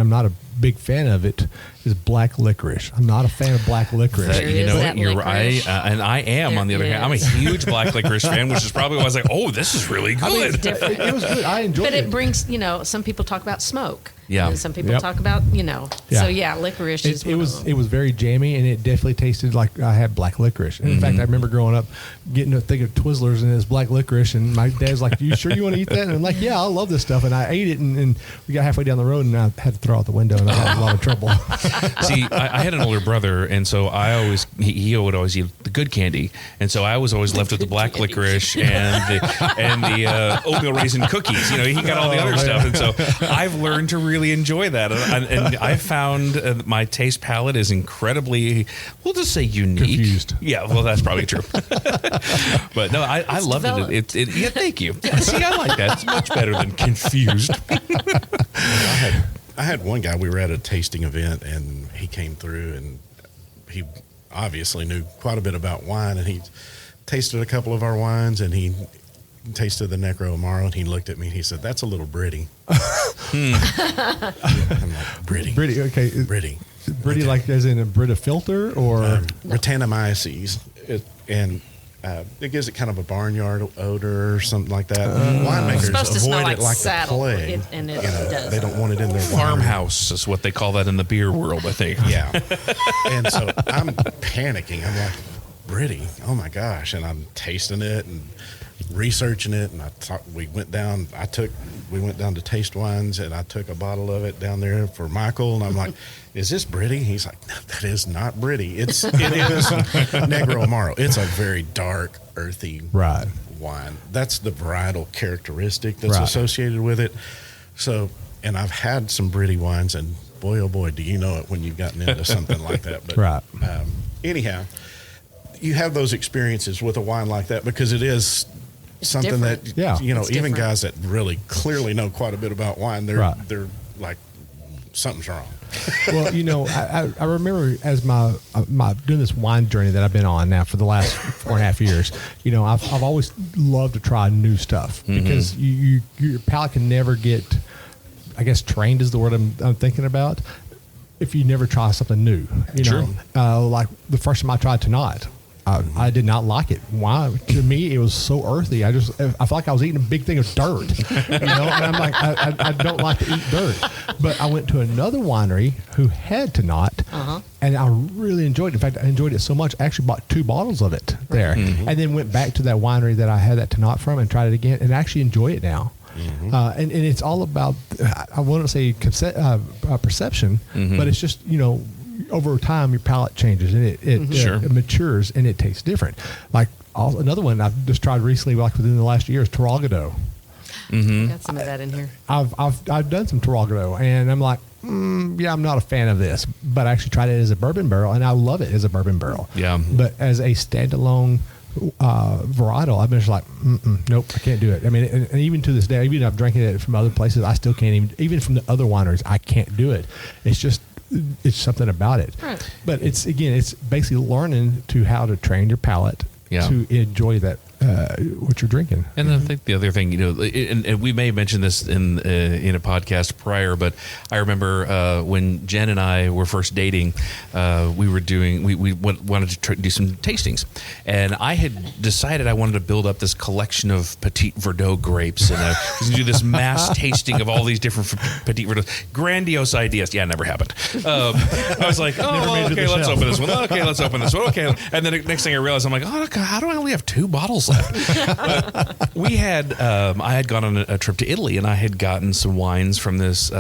I'm not a big fan of it, is black licorice. I'm not a fan of black licorice. There You is know that what? You're right. licorice. And I am, There on the other hand. I'm a is. huge black licorice fan, which is probably why I was like, oh, this is really good. Different. It was good. I enjoyed But it. it brings, some people talk about smoke. Yeah. And some people Yep. talk about, Yeah. So yeah, licorice is It one was of them. it was very jammy, and it definitely tasted like I had black licorice. And in fact, I remember growing up getting a thing of Twizzlers, and it was black licorice, and my dad's like, "You sure you want to eat that?" And I'm like, "Yeah, I love this stuff." And I ate it, and we got halfway down the road, and I had to throw it out the window, and I had a lot of trouble. See, I had an older brother, and so he would always eat the good candy, and so I was always left with the black licorice and the oatmeal raisin cookies. He got all the other stuff, and so I've learned to really enjoy that, and I found my taste palette is incredibly, we'll just say, unique. Confused. Yeah, well, that's probably true. But no, I loved developed. it. Yeah, thank you. Yeah, see, I like that. It's much better than confused. I had one guy, we were at a tasting event, and he came through, and he obviously knew quite a bit about wine, and he tasted a couple of our wines, and he tasted the Necro Amaro, and he looked at me and he said, "That's a little Britty." I'm like, Britty? Okay, Britty. Britty, like as in a Brita filter, or Britannomyces. And it gives it kind of a barnyard odor or something like that. It's Winemakers supposed to smell avoid like it like saddle, the plague. and it does. They don't want it in their winery. Farmhouse is what they call that in the beer world, I think. Yeah. And so I'm panicking. I'm like, Britty, oh my gosh. And I'm tasting it and researching it. And we went down to Taste Wines, and I took a bottle of it down there for Michael. And I'm like, is this Britty? He's like, no, that is not Britty. It is Negro Amaro. It's a very dark, earthy Right. wine. That's the varietal characteristic that's Right. associated with it. So, and I've had some Britty wines, and boy, oh boy, do you know it when you've gotten into something like that. But Right. Anyhow, you have those experiences with a wine like that because it is something different. that, Yeah. even different. guys that really clearly know quite a bit about wine, Right. they're like, something's wrong. Well, I remember as my doing this wine journey that I've been on now for the last 4.5 years. I've always loved to try new stuff because your palate can never get, I guess, trained is the word I'm thinking about, if you never try something new. Sure. Like the first time I tried Tonight. I did not like it. Why? To me, it was so earthy. I felt like I was eating a big thing of dirt. And I'm like, I don't like to eat dirt. But I went to another winery who had Tonight, and I really enjoyed it. In fact, I enjoyed it so much, I actually bought 2 bottles of it there, and then went back to that winery that I had that Tonight from and tried it again, and actually enjoy it now. And it's all about, I wouldn't say perception, but it's just, over time your palate changes and it matures and it tastes different. Like another one I've just tried recently, like within the last year, is Tarragado. Got some of that in here. I've done some Tarragado, and I'm like, yeah, I'm not a fan of this, but I actually tried it as a bourbon barrel, and I love it as a bourbon barrel. Yeah. But as a standalone varietal, I've been just like, nope, I can't do it. I mean, and even to this day, even though I've drank it from other places, I still can't even from the other wineries, I can't do it. It's something about it. Right. But it's basically learning to how to train your palate to enjoy that what you're drinking. And I think the other thing, and we may have mentioned this in a podcast prior, but I remember when Jen and I were first dating, we wanted to do some tastings, and I had decided I wanted to build up this collection of Petit Verdot grapes and do this mass tasting of all these different Petit Verdot. Grandiose ideas. Yeah, never happened. I was like, okay, let's open this one. Okay, let's open this one. Okay, and then the next thing I realized, I'm like, oh, God, how do I only have 2 bottles left. But we had, I had gone on a trip to Italy, and I had gotten some wines from this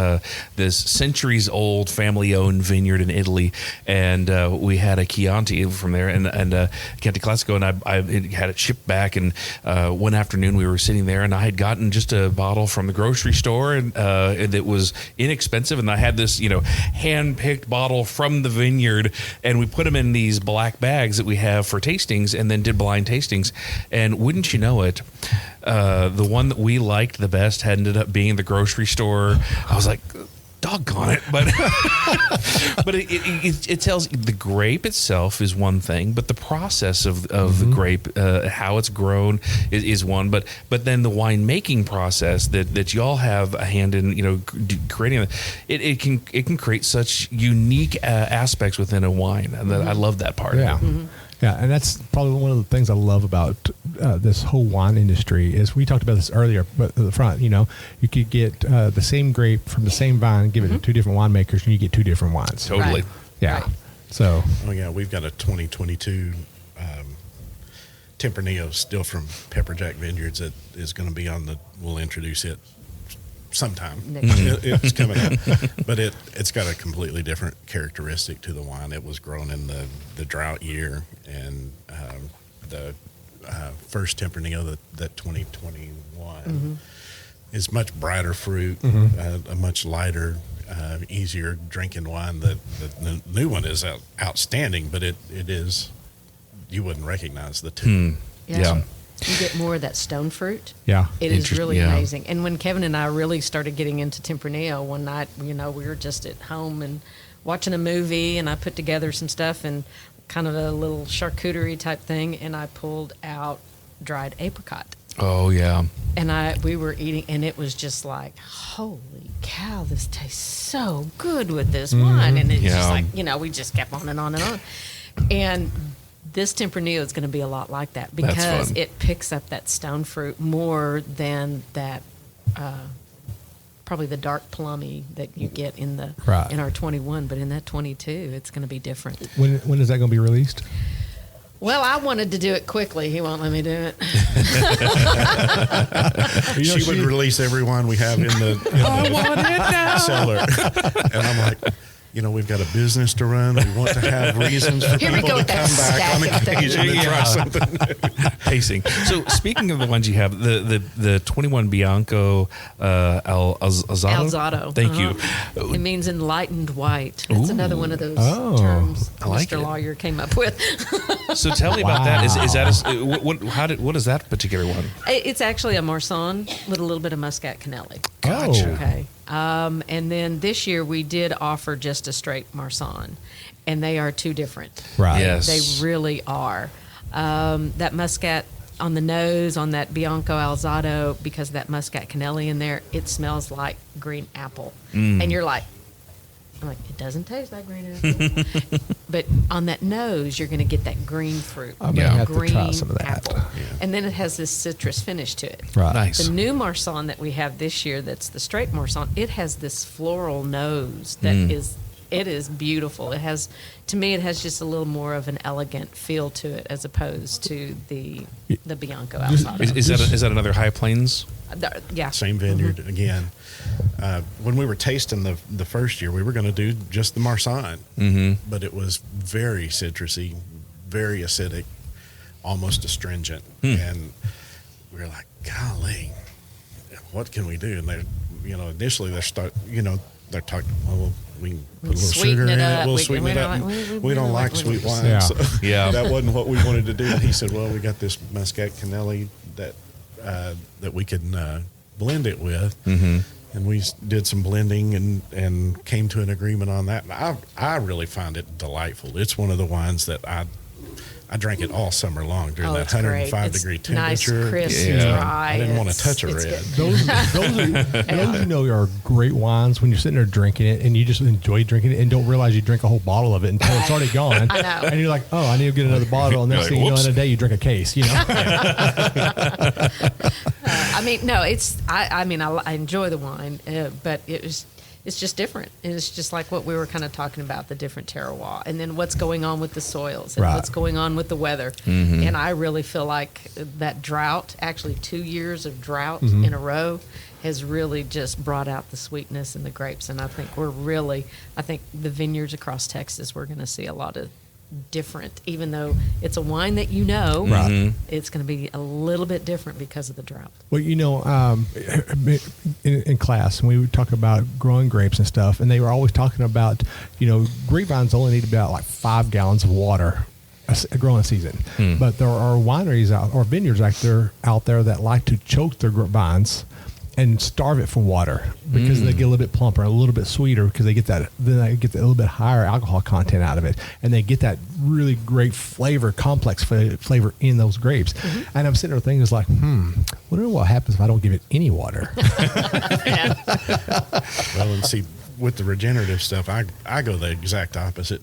centuries-old family-owned vineyard in Italy, and we had a Chianti from there, and Chianti Classico, and I had it shipped back, and one afternoon we were sitting there, and I had gotten just a bottle from the grocery store, and it was inexpensive, and I had this, hand-picked bottle from the vineyard, and we put them in these black bags that we have for tastings, and then did blind tastings. And wouldn't you know it, the one that we liked the best had ended up being the grocery store. I was like, doggone it. But but it tells the grape itself is one thing, but the process of the grape, how it's grown is one. But then the winemaking process that y'all have a hand in, creating it can create such unique aspects within a wine, and I love that part. Yeah. Of it. Mm-hmm. Yeah, and that's probably one of the things I love about this whole wine industry is we talked about this earlier, but at the front, you could get the same grape from the same vine, give it to two different winemakers, and you get two different wines. Totally. Right. Yeah. Right. So. Oh yeah, we've got a 2022 Tempranillo still from Pepperjack Vineyards that is going to be on we'll introduce it sometime. Next year. It's coming up, but it's got a completely different characteristic to the wine. It was grown in the drought year, and the first Tempranillo that 2021 is much brighter fruit, a much lighter, easier drinking wine. The new one is outstanding, but it is, you wouldn't recognize the two. Yeah. You get more of that stone fruit. Yeah. It is really Yeah. amazing. And when Kevin and I really started getting into Tempranillo one night, we were just at home and watching a movie, and I put together some stuff and kind of a little charcuterie type thing, and I pulled out dried apricot. Oh yeah. And we were eating, and it was just like, holy cow, this tastes so good with this wine. And it's just like, we just kept on and on and on. And this Tempranillo is going to be a lot like that because fun. it picks up that stone fruit more than that, probably the dark plummy that you get in our 21. But in that 22, it's going to be different. When is that going to be released? Well, I wanted to do it quickly. He won't let me do it. She would release every wine we have in the cellar, and I'm like, we've got a business to run. We want to have reasons for Here we people go to with that come back on stack of occasion things. to try something new. Tasting. So speaking of the ones you have, the 21 Bianco Alzado. Alzado. Thank you. It means enlightened white. That's another one of those Oh, terms I like Mr. it. Lawyer came up with. So tell me about that. Is that what is that particular one? It's actually a Marsanne with a little bit of Muscat Canelli. Gotcha. Okay. And then this year we did offer just a straight Marsanne, and they are two different. Right. Yes. They really are. That Muscat on the nose, on that Bianco Alzado, because of that Muscat Canelli in there, it smells like green apple. And you're like, it doesn't taste like green apple. But on that nose, you're going to get that green fruit. I may have to green try some of that. apple. And then it has this citrus finish to it. Right. Nice. The new Marsanne that we have this year, that's the straight Marsanne, it has this floral nose that is beautiful. It has, to me, it has just a little more of an elegant feel to it as opposed to the Bianco Alzado. Is that another High Plains? Yeah. Same vineyard again. When we were tasting the first year, we were going to do just the Marsanne, but it was very citrusy, very acidic, almost astringent, and we were like, "Golly, what can we do?" And they, initially they're talking, well, we can put a little sugar in it. We'll sweeten it up. We don't like sweet wine, Yeah. so Yeah. that wasn't what we wanted to do. And he said, "Well, we got this Muscat Canelli that we can blend it with." And we did some blending and came to an agreement on that. And I really find it delightful. It's one of the wines that I drank it all summer long during that It's great. 105-degree It's nice, temperature. crisp, Yeah. dry. I didn't want to touch a it's red. good. Those are great wines when you're sitting there drinking it and you just enjoy drinking it and don't realize you drink a whole bottle of it until it's already gone. I know. And you're like, oh, I need to get another bottle. And next You're thing like, you know, whoops. in a day you drink a case. I mean, no, it's. I enjoy the wine, but it was. it's just different. And it's just like what we were kind of talking about, the different terroir, and then what's going on with the soils and what's going on with the weather. And I really feel like that drought, actually 2 years of drought in a row, has really just brought out the sweetness in the grapes. And I think I think the vineyards across Texas, we're going to see a lot of different, even though it's a wine that it's going to be a little bit different because of the drought. Well, in class, when we would talk about growing grapes and stuff, and they were always talking about, grapevines only need about like 5 gallons of water a growing season. But there are wineries or vineyards out there that like to choke their vines and starve it for water because they get a little bit plumper, a little bit sweeter because they get that. Then they get a little bit higher alcohol content out of it, and they get that really great complex flavor in those grapes. And I'm sitting there thinking, it's like, wonder what happens if I don't give it any water. Well, and see, with the regenerative stuff, I go the exact opposite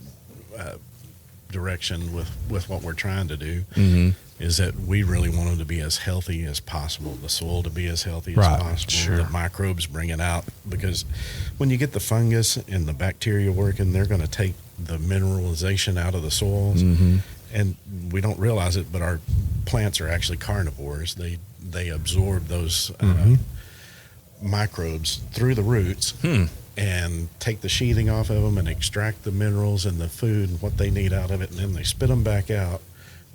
direction with what we're trying to do. Is that we really want them to be as healthy as possible, the soil to be as healthy as possible, the microbes bring it out, because when you get the fungus and the bacteria working, they're going to take the mineralization out of the soils, and we don't realize it, but our plants are actually carnivores. They absorb those microbes through the roots and take the sheathing off of them and extract the minerals and the food and what they need out of it, and then they spit them back out.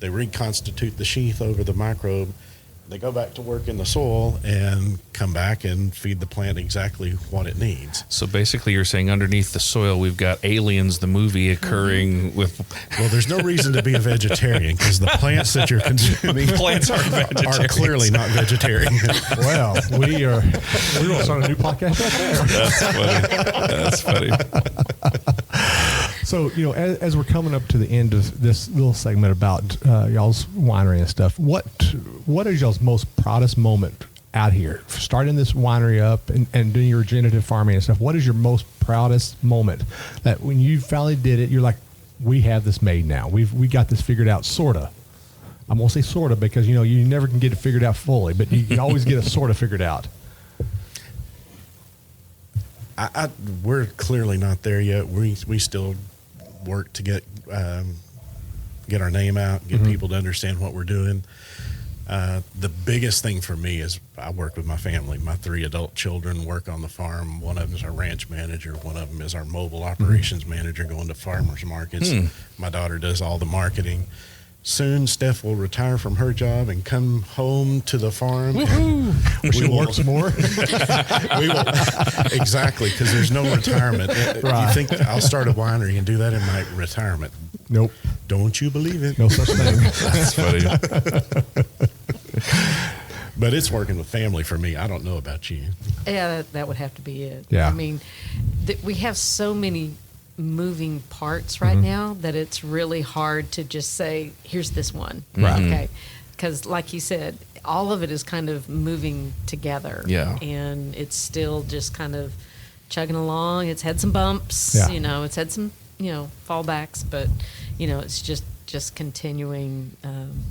They reconstitute the sheath over the microbe. They go back to work in the soil and come back and feed the plant exactly what it needs. So basically you're saying underneath the soil we've got Aliens, the movie, occurring with... Well, there's no reason to be a vegetarian because the plants that you're consuming plants are are clearly not vegetarian. Well, we're going to start a new podcast right there. That's funny. So, as we're coming up to the end of this little segment about y'all's winery and stuff, what is y'all's most proudest moment out here? Starting this winery up and doing your regenerative farming and stuff, what is your most proudest moment that when you finally did it, you're like, we have this made now. We got this figured out, sort of. I'm going to say sort of because, you never can get it figured out fully, but you can always get it sort of figured out. We're clearly not there yet. We still work to get our name out, get people to understand what we're doing. The biggest thing for me is I work with my family. My 3 adult children work on the farm. One of them is our ranch manager. One of them is our mobile operations manager going to farmers markets. My daughter does all the marketing. Soon, Steph will retire from her job and come home to the farm. She works more. We will, exactly, because there's no retirement. You think I'll start a winery and do that in my retirement? Nope. Don't you believe it? No such thing. That's funny. But it's working with family for me. I don't know about you. Yeah, that would have to be it. Yeah. I mean, we have so many moving parts right now that it's really hard to just say, here's this one. Right. Okay. Because like you said, all of it is kind of moving together. Yeah. And it's still just kind of chugging along. It's had some bumps, Yeah. It's had some, fallbacks, but, it's just continuing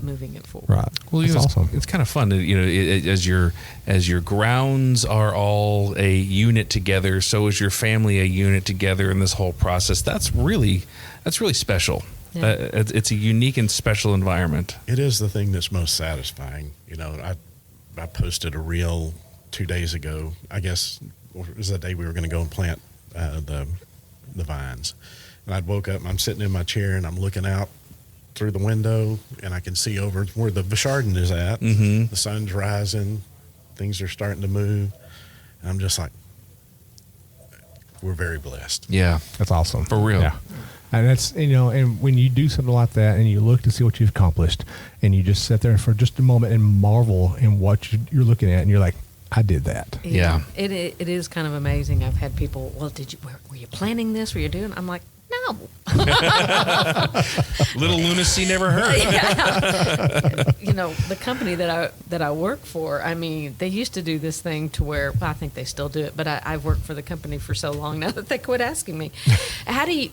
moving it forward. Right. Well, That's awesome. It's kind of fun to, as your grounds are all a unit together, so is your family a unit together in this whole process. That's really special. Yeah. It's a unique and special environment. It is the thing that's most satisfying. I posted a reel 2 days ago. I guess it was the day we were going to go and plant the vines. And I woke up and I'm sitting in my chair and I'm looking out through the window and I can see over where the Chardonnay is at. The sun's rising, things are starting to move, and I'm just like, we're very blessed. Yeah, That's awesome. for real. Yeah. And that's, and when you do something like that and you look to see what you've accomplished and you just sit there for just a moment and marvel in what you're looking at and you're like, I did that. Yeah. It is kind of amazing. I've had people, well, were you planning this? Were you doing? I'm like, no. Little lunacy never hurt. The company that I work for, I mean, they used to do this thing to where, well, I think they still do it, but I've worked for the company for so long now that they quit asking me,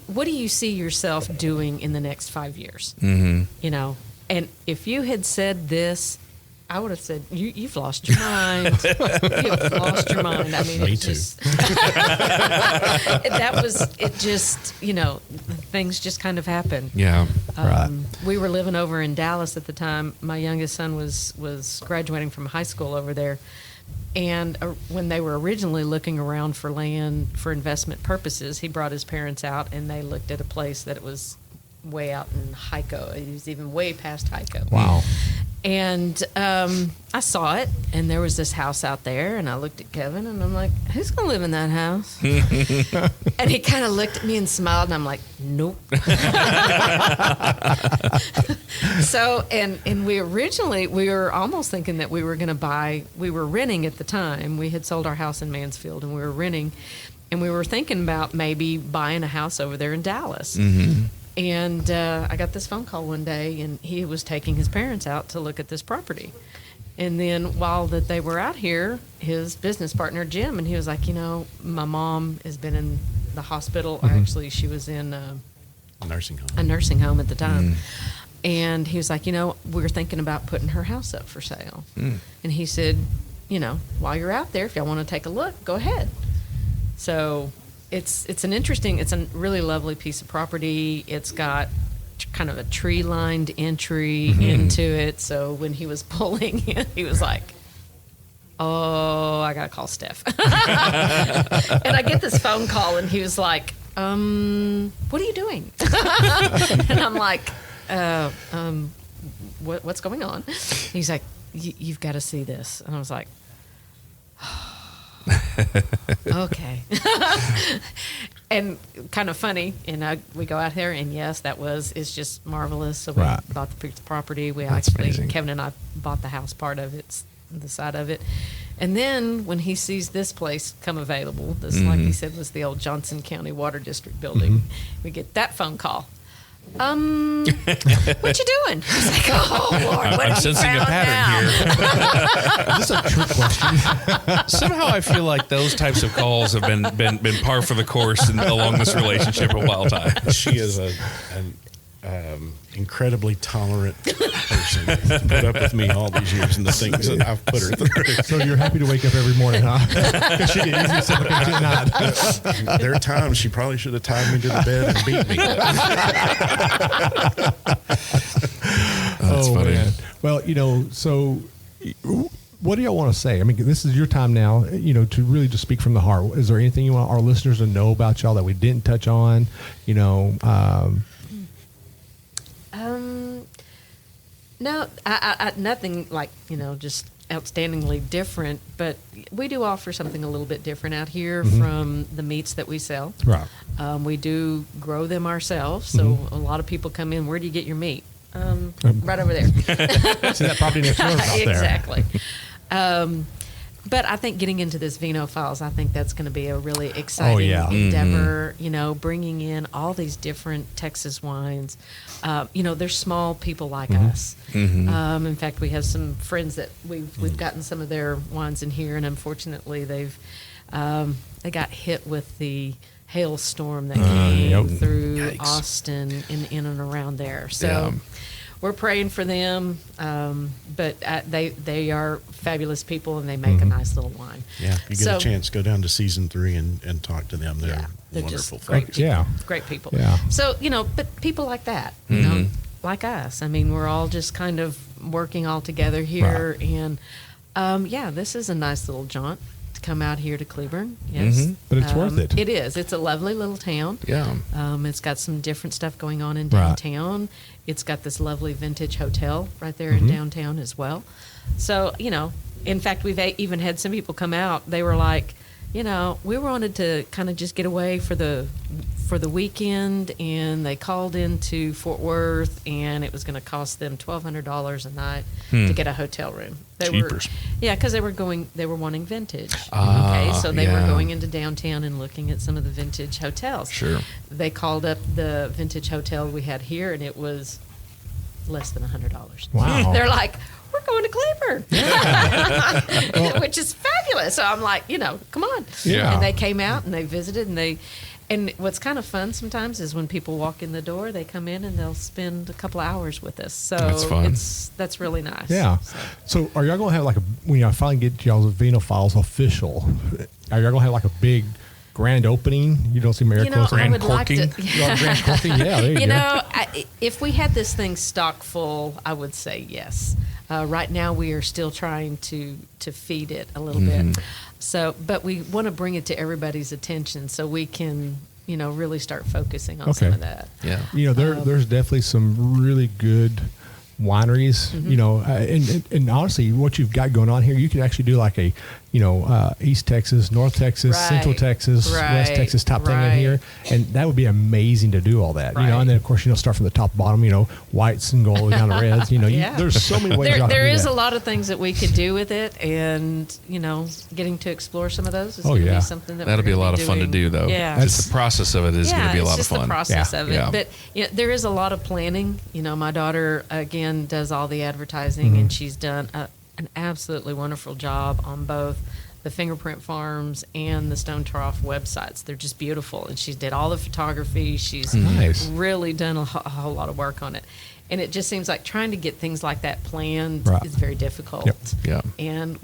what do you see yourself doing in the next 5 years? And if you had said this I would have said, you've lost your mind. You've lost your mind. I mean, Me it too. just, things just kind of happened. Yeah. Right. We were living over in Dallas at the time. My youngest son was graduating from high school over there. And when they were originally looking around for land for investment purposes, he brought his parents out, and they looked at a place that it was way out in Hyco. It was even way past Hyco. Wow. And I saw it, and there was this house out there, and I looked at Kevin, and I'm like, who's going to live in that house? And he kind of looked at me and smiled, and I'm like, nope. So, and we were almost thinking that we were going to buy, we were renting at the time. We had sold our house in Mansfield, and we were renting, and we were thinking about maybe buying a house over there in Dallas. Mm-hmm. And I got this phone call one day, and he was taking his parents out to look at this property. And then while that they were out here, his business partner, Jim, and he was like, my mom has been in the hospital. Mm-hmm. Actually, she was in A nursing home. a nursing home at the time. And he was like, we're thinking about putting her house up for sale. And he said, while you're out there, if y'all want to take a look, go ahead. So it's a really lovely piece of property. It's got kind of a tree-lined entry into it. So when he was pulling, he was like, oh, I got to call Steph. And I get this phone call, and he was like, what are you doing? And I'm like, what's going on? He's like, you've got to see this. And I was like, okay. And kind of funny, and we go out there, and yes, it's just marvelous. So we bought the piece of property. That's amazing. Kevin and I bought the house part of it, the side of it. And then when he sees this place come available, this, like he said, was the old Johnson County Water District building, we get that phone call. What you doing? I was like, oh Lord, what I'm have you sensing a found pattern now? here. Is this a trick question? Somehow I feel like those types of calls have been par for the course along this relationship a while time. She is an incredibly tolerant person. Put up with me all these years and the things that I've put her through. So you're happy to wake up every morning, huh? Because she didn't easily sit up and not. There are times she probably should have tied me to the bed and beat me. That's funny. Man. Well, so what do y'all want to say? I mean, this is your time now, to really just speak from the heart. Is there anything you want our listeners to know about y'all that we didn't touch on? No, I nothing like, just outstandingly different, but we do offer something a little bit different out here from the meats that we sell. Right. We do grow them ourselves, so a lot of people come in, where do you get your meat? Right over there. See that property next door out there. Exactly. But I think getting into this Vino Files, I think that's going to be a really exciting endeavor, bringing in all these different Texas wines. They're small people like us. In fact, we have some friends that we've gotten some of their wines in here, and unfortunately they got hit with the hailstorm that came through Yikes. Austin and in and around there. So we're praying for them, but they are fabulous people, and they make a nice little wine. Yeah, if you get a chance, go down to season 3 and talk to them. They're wonderful just great folks. people. Great people. Yeah. So, but people like that, like us. I mean, we're all just kind of working all together here. Right. And, this is a nice little jaunt to come out here to Cleburne. Yes. But it's worth it. It is. It's a lovely little town. Yeah. It's got some different stuff going on in downtown. It's got this lovely vintage hotel right there in downtown as well. So, in fact, we've even had some people come out. They were like, we wanted to kind of just get away for the weekend, and they called into Fort Worth, and it was going to cost them $1,200 a night to get a hotel room. Cheapers. Because they were wanting vintage. Okay, so they were going into downtown and looking at some of the vintage hotels. Sure. They called up the vintage hotel we had here, and it was less than $100. Wow. They're like, we're going to Cleburne, which is fabulous. So I'm like, come on. Yeah. And they came out and they visited, and And what's kind of fun sometimes is when people walk in the door, they come in and they'll spend a couple of hours with us. So That's fun. That's really nice. Yeah. So are y'all going to have when y'all finally get y'all's Vino Files official, are y'all going to have like a big grand opening? You don't see Mary Close I would corking? like to. grand corking? Yeah, there you go. If we had this thing stock full, I would say yes. Right now, we are still trying to feed it a little bit. So, but we want to bring it to everybody's attention so we can, really start focusing on some of that. Yeah. There's definitely some really good wineries, and honestly, what you've got going on here, you could actually do like a, East Texas, North Texas, Right. Central Texas, West Right. Texas type thing in Right. here, and that would be amazing to do all that, Right. and then of course, start from the top to bottom, whites and gold down to reds, Yeah. there's so many ways. There is a lot of things that we could do with it, and getting to explore some of those is Oh, going to yeah. be something that That'll we're be a gonna lot of fun to doing. do, though. Yeah, Just the process of it is going to be a lot it's of fun. the process of it. Yeah. But there is a lot of planning. My daughter again does all the advertising, and she's done an absolutely wonderful job on both the Fingerprint Farms and the Stone Trough websites. They're just beautiful, and she did all the photography. She's Nice. really done a whole lot of work on it. And it just seems like trying to get things like that planned Right. is very difficult. Yep. Yeah. And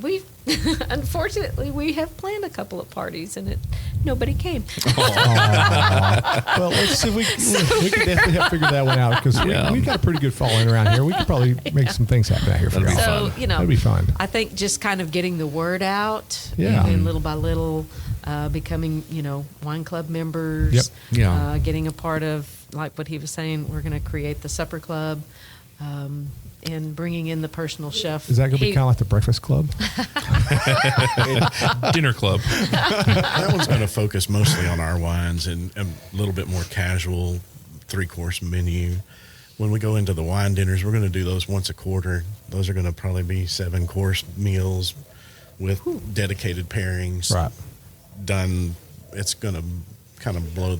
unfortunately, we have planned a couple of parties, and nobody came. Well, let's see if we can definitely have figured that one out, because Yeah. we've got a pretty good following around here. We could probably make some things happen out here for That'd be y'all. fun. So, That'd be fun. I think just kind of getting the word out, Yeah. and little by little becoming, wine club members, Yep. Yeah. getting a part of, like what he was saying, we're going to create the supper club, and bringing in the personal chef. Is that going to be kind of like the Breakfast Club? Dinner club. That one's going to focus mostly on our wines and a little bit more casual 3-course menu. When we go into the wine dinners, we're going to do those once a quarter. Those are going to probably be 7-course meals with dedicated pairings. Right. Done. It's going to kind of blow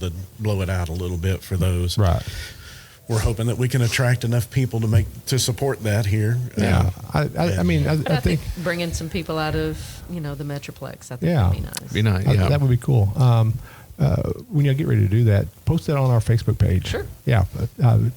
it out a little bit for those. Right. We're hoping that we can attract enough people to support that here. Yeah. I mean, I But I think think bringing some people out of, the Metroplex, I think Yeah. would be nice. Be nice. Yeah. that would be cool. When you get ready to do that, post that on our Facebook page. Sure. Yeah. And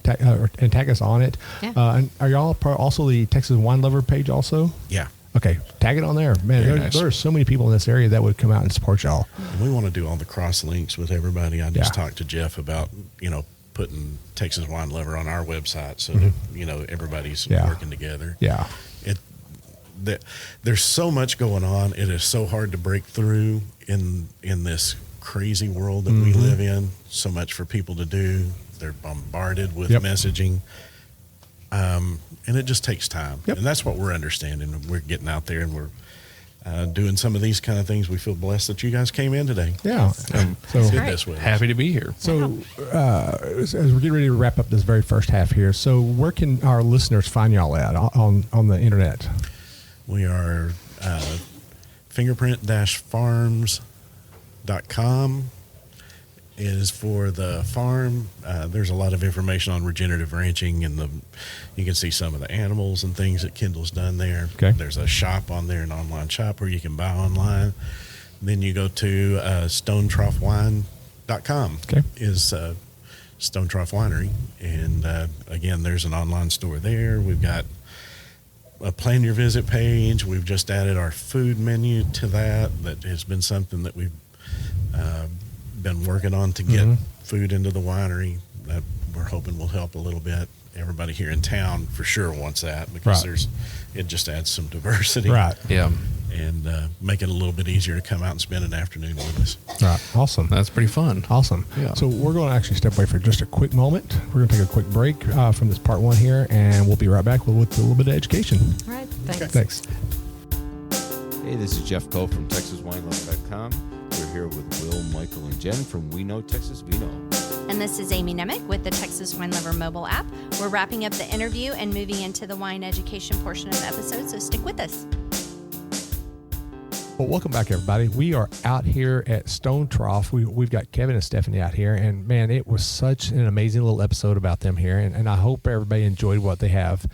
tag us on it. Yeah. And are y'all also the Texas Wine Lover page also? Yeah. Okay. Tag it on there. Man, Very nice. there are so many people in this area that would come out and support y'all. And we want to do all the cross links with everybody. I just Yeah. talked to Jeff about, putting Texas Wine Lover on our website so that, everybody's Yeah. working together. Yeah. There's so much going on. It is so hard to break through in this crazy world that we live in. So much for people to do. They're bombarded with Yep. messaging. And it just takes time. Yep. And that's what we're understanding. We're getting out there and we're doing some of these kind of things. We feel blessed that you guys came in today. Yeah. Did great. this with us. Happy to be here. So, as we're getting ready to wrap up this very first half here, so where can our listeners find y'all at on the internet? We are fingerprint-farms.com is for the farm. There's a lot of information on regenerative ranching, and you can see some of the animals and things that Kendall's done there. Okay. There's a shop on there, an online shop where you can buy online. Then you go to StoneTroughWine.com. Okay. Is Stone Trough Winery, and again, there's an online store there. We've got a plan your visit page. We've just added our food menu to that. That has been something that we've been working on to get food into the winery. That we're hoping will help a little bit. Everybody here in town for sure wants that, because Right. it just adds some diversity, Right. Yeah. and make it a little bit easier to come out and spend an afternoon with us. Right. Awesome. That's pretty fun. Awesome. Yeah. So we're going to actually step away for just a quick moment. We're going to take a quick break from this part one here, and we'll be right back with a little bit of education. All right, thanks. Thanks. Hey, this is Jeff Cole from TexasWineLover.com. We're here with Will, Michael, and Jen from We Know Texas Vino. And this is Amy Nemec with the Texas Wine Lover mobile app. We're wrapping up the interview and moving into the wine education portion of the episode, so stick with us. Well, welcome back, everybody. We are out here at Stone Trough. We've got Kevin and Stephanie out here, and man, it was such an amazing little episode about them here, and I hope everybody enjoyed what they have.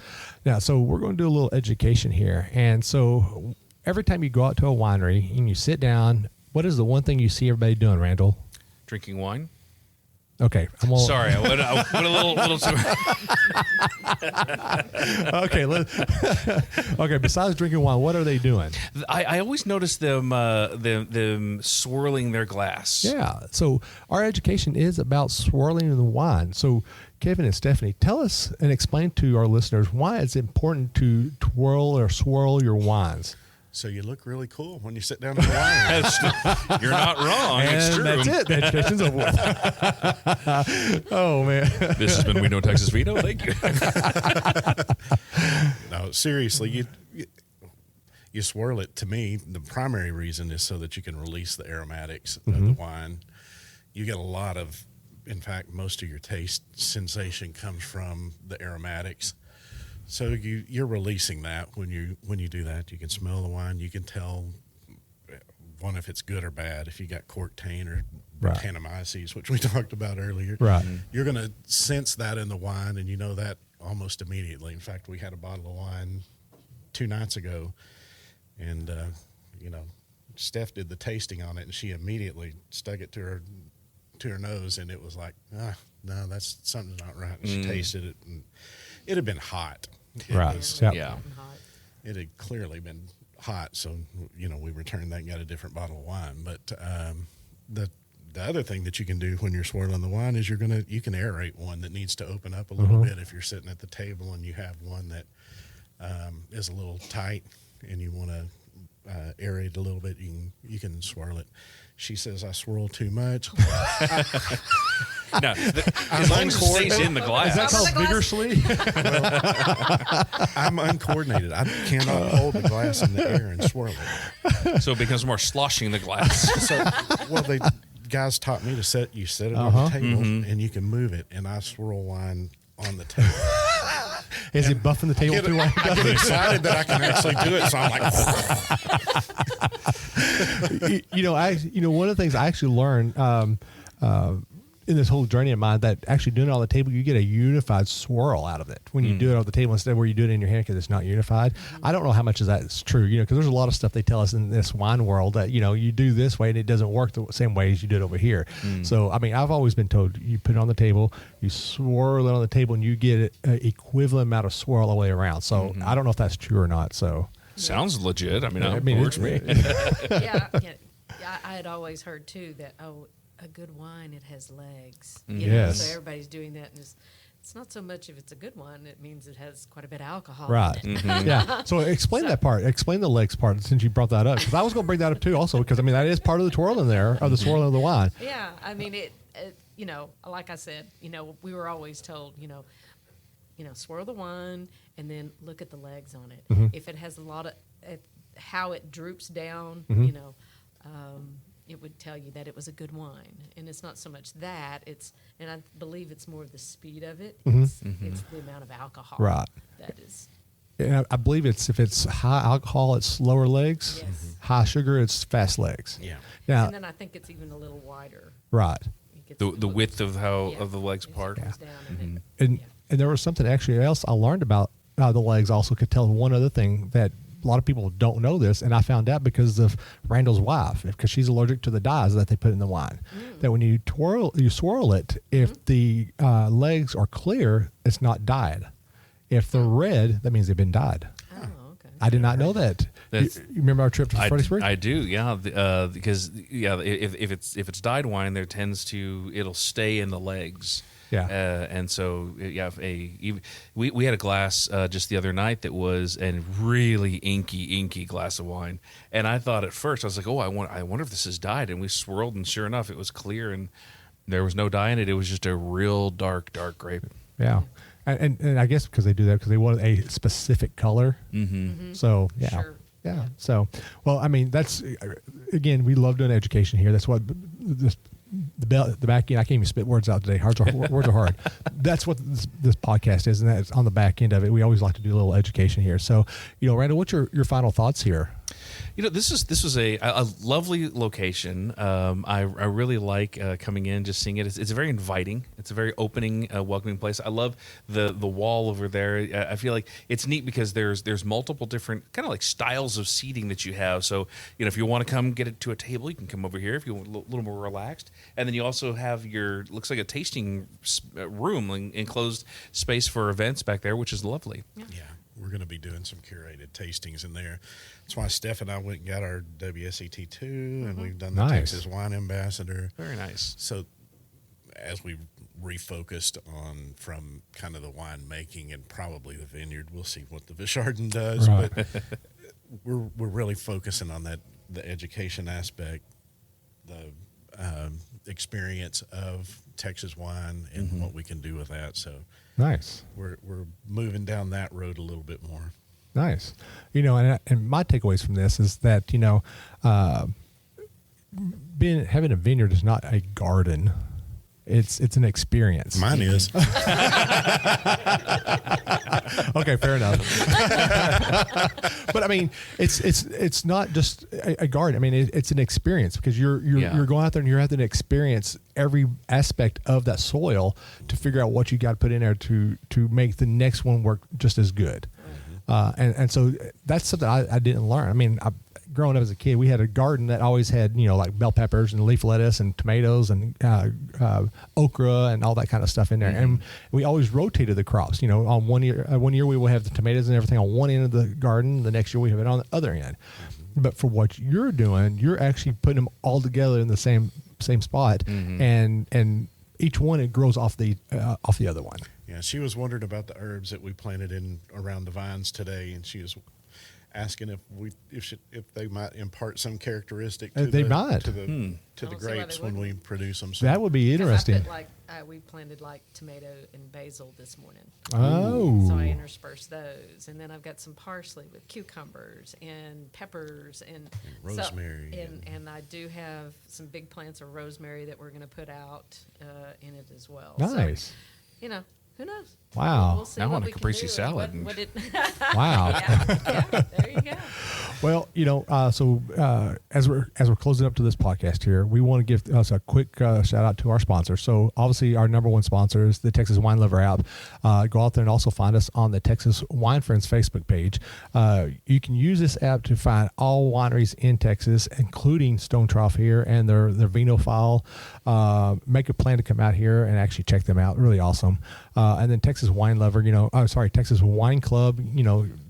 Now, so we're going to do a little education here, and so every time you go out to a winery and you sit down, what is the one thing you see everybody doing, Randall? Drinking wine. Okay, Sorry, I went a little too. Okay. Besides drinking wine, what are they doing? I always notice them swirling their glass. Yeah. So our education is about swirling the wine. So Kevin and Stephanie, tell us and explain to our listeners why it's important to twirl or swirl your wines. So you look really cool when you sit down in the winery. You're not wrong. It's true. That's it. The education's over with. Oh, man. This has been We Know Texas Vino. Thank you. No, seriously, you swirl it. To me, the primary reason is so that you can release the aromatics of the wine. You get a lot of, in fact, most of your taste sensation comes from the aromatics. So you're releasing that when you do that. You can smell the wine. You can tell one if it's good or bad. If you got cork taint or Brettanomyces, which we talked about earlier, right? You're going to sense that in the wine, and you know that almost immediately. In fact, we had a bottle of wine 2 nights ago, and Steph did the tasting on it, and she immediately stuck it to her nose, and it was like, no, that's something's not right. And she tasted it, and it had been hot. Right. Yeah. It had clearly been hot, so we returned that and got a different bottle of wine. But the other thing that you can do when you're swirling the wine is you can aerate one that needs to open up a little bit. If you're sitting at the table and you have one that is a little tight and you want to aerate a little bit, you can swirl it. She says I swirl too much. No, as long as it stays in the glass. Is that called vigorously? I'm uncoordinated. I cannot hold the glass in the air and swirl it. So it becomes more sloshing the glass. The guys taught me to set it on the table and you can move it, and I swirl wine on the table. Is he buffing the table too while he I does get it? excited that I can actually do it, so I'm like, One of the things I actually learned in this whole journey of mine, that actually doing it on the table, you get a unified swirl out of it when you do it on the table instead of where you do it in your hand because it's not unified. I don't know how much of that is true, because there's a lot of stuff they tell us in this wine world that, you do this way and it doesn't work the same way as you do it over here. So, I've always been told you put it on the table, you swirl it on the table, and you get an equivalent amount of swirl all the way around. So I don't know if that's true or not. So sounds legit. It works for me. Yeah, I had always heard too that a good wine, it has legs. Yes. So everybody's doing that, and it's not so much if it's a good wine; it means it has quite a bit of alcohol. Right. In it. Yeah. So explain that part. Explain the legs part since you brought that up. Because I was going to bring that up too, also, because that is part of the twirling there, of the swirling of the wine. Yeah. It like I said, we were always told, swirl the wine and then look at the legs on it. If it has a lot of how it droops down, it would tell you that it was a good wine. And it's not so much that, and I believe it's more the speed of it. It's the amount of alcohol. Right. That is. And I believe if it's high alcohol, it's slower legs. Yes. High sugar, it's fast legs. yeah. Now, And then I think it's even a little wider. right. It gets The width of yeah, of the legs it apart. goes down and And there was something actually else I learned about the legs also could tell one other thing that a lot of people don't know this, and I found out because of Randall's wife, because she's allergic to the dyes that they put in the wine. That when you swirl it, if the legs are clear, it's not dyed. If they're red, that means they've been dyed. Oh, okay. I did not know that. You remember our trip to Fredericksburg? I do, yeah. Because if it's dyed wine, it'll stay in the legs. Yeah. And so we had a glass just the other night that was a really inky glass of wine, and I thought at first I was like, I wonder if this is dyed, and we swirled, and sure enough, it was clear, and there was no dye in it. It was just a real dark grape. Yeah. And I guess because they do that because they want a specific color. So, yeah. Sure. Yeah. So, well, that's, again, we love doing education here. That's what the back end, I can't even spit words out today. Words are hard. That's what this podcast is, and that's on the back end of it. We always like to do a little education here. So, Randall, what's your final thoughts here? This was a lovely location. I really like coming in, just seeing it. It's very inviting. It's a very opening, welcoming place. I love the wall over there. I feel like it's neat because there's multiple different kind of like styles of seating that you have. So if you want to come get it to a table, you can come over here if you want a little more relaxed. And then you also have looks like a tasting room, enclosed space for events back there, which is lovely. Yeah. We're going to be doing some curated tastings in there. That's why Steph and I went and got our WSET2, and we've done the Texas Wine Ambassador. Very nice. So as we refocused on from kind of the wine making and probably the vineyard, we'll see what the Vichardin does. Right. But we're really focusing on the education aspect, the experience of Texas wine and what we can do with that. So nice. We're moving down that road a little bit more. Nice. And my takeaways from this is that, having a vineyard is not a garden. It's an experience. Mine is. Okay, fair enough. But I mean, it's not just a garden. I mean, it's an experience because you're going out there and you're having to experience every aspect of that soil to figure out what you got to put in there to make the next one work just as good. And so that's something I didn't learn. I mean, growing up as a kid, we had a garden that always had, like bell peppers and leaf lettuce and tomatoes and okra and all that kind of stuff in there. And we always rotated the crops. On one year we will have the tomatoes and everything on one end of the garden. The next year we have it on the other end. But for what you're doing, you're actually putting them all together in the same spot, and each one it grows off the other one. Yeah, she was wondering about the herbs that we planted in around the vines today, and she was asking if they might impart some characteristic to the grapes when we produce them. So that would be interesting. I put we planted tomato and basil this morning. Oh. So I interspersed those, and then I've got some parsley with cucumbers and peppers and rosemary. And I do have some big plants of rosemary that we're going to put out in it as well. Nice. So, who knows? Wow. We'll see I what want a we can caprese do. salad. Wow. Yeah, there you go. Well, so as we're closing up to this podcast here, we want to give us a quick shout out to our sponsor. So obviously our number one sponsor is the Texas Wine Lover app. Go out there and also find us on the Texas Wine Friends Facebook page. You can use this app to find all wineries in Texas, including Stone Trough here and their Vino file. Make a plan to come out here and actually check them out. Really awesome. And then Texas Wine Lover, Texas Wine Club,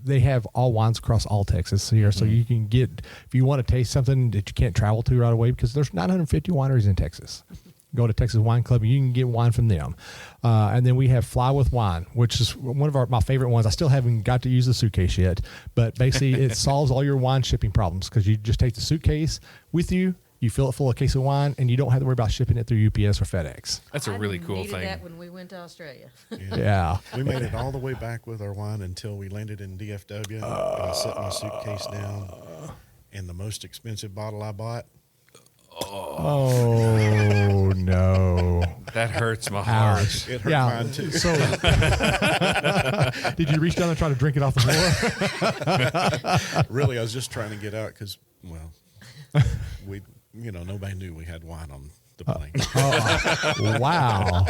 they have all wines across all Texas here. So you can get, if you want to taste something that you can't travel to right away, because there's 950 wineries in Texas. Go to Texas Wine Club and you can get wine from them. And then we have Fly with Wine, which is one of my favorite ones. I still haven't got to use the suitcase yet, but basically it solves all your wine shipping problems because you just take the suitcase with you. You fill it full of case of wine, and you don't have to worry about shipping it through UPS or FedEx. That's a really cool I needed thing. that when we went to Australia. Yeah. We made it all the way back with our wine until we landed in DFW. And I set my suitcase down, and the most expensive bottle I bought. Oh, no. That hurts my heart. Ouch. It hurt mine too. So, did you reach down and try to drink it off the floor? Really, I was just trying to get out because, nobody knew we had wine on the plane. Wow.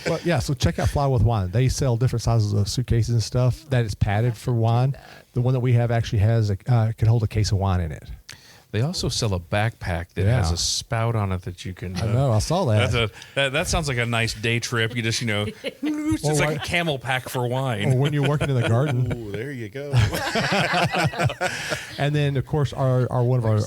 Well, yeah, so check out Fly with Wine. They sell different sizes of suitcases and stuff that is padded for wine. The one that we have actually can hold a case of wine in it. They also sell a backpack that has a spout on it that you can. I know. I saw that. That sounds like a nice day trip. You just, it's like a camel pack for wine. Or when you're working in the garden. Ooh, there you go. And then, of course, our one of our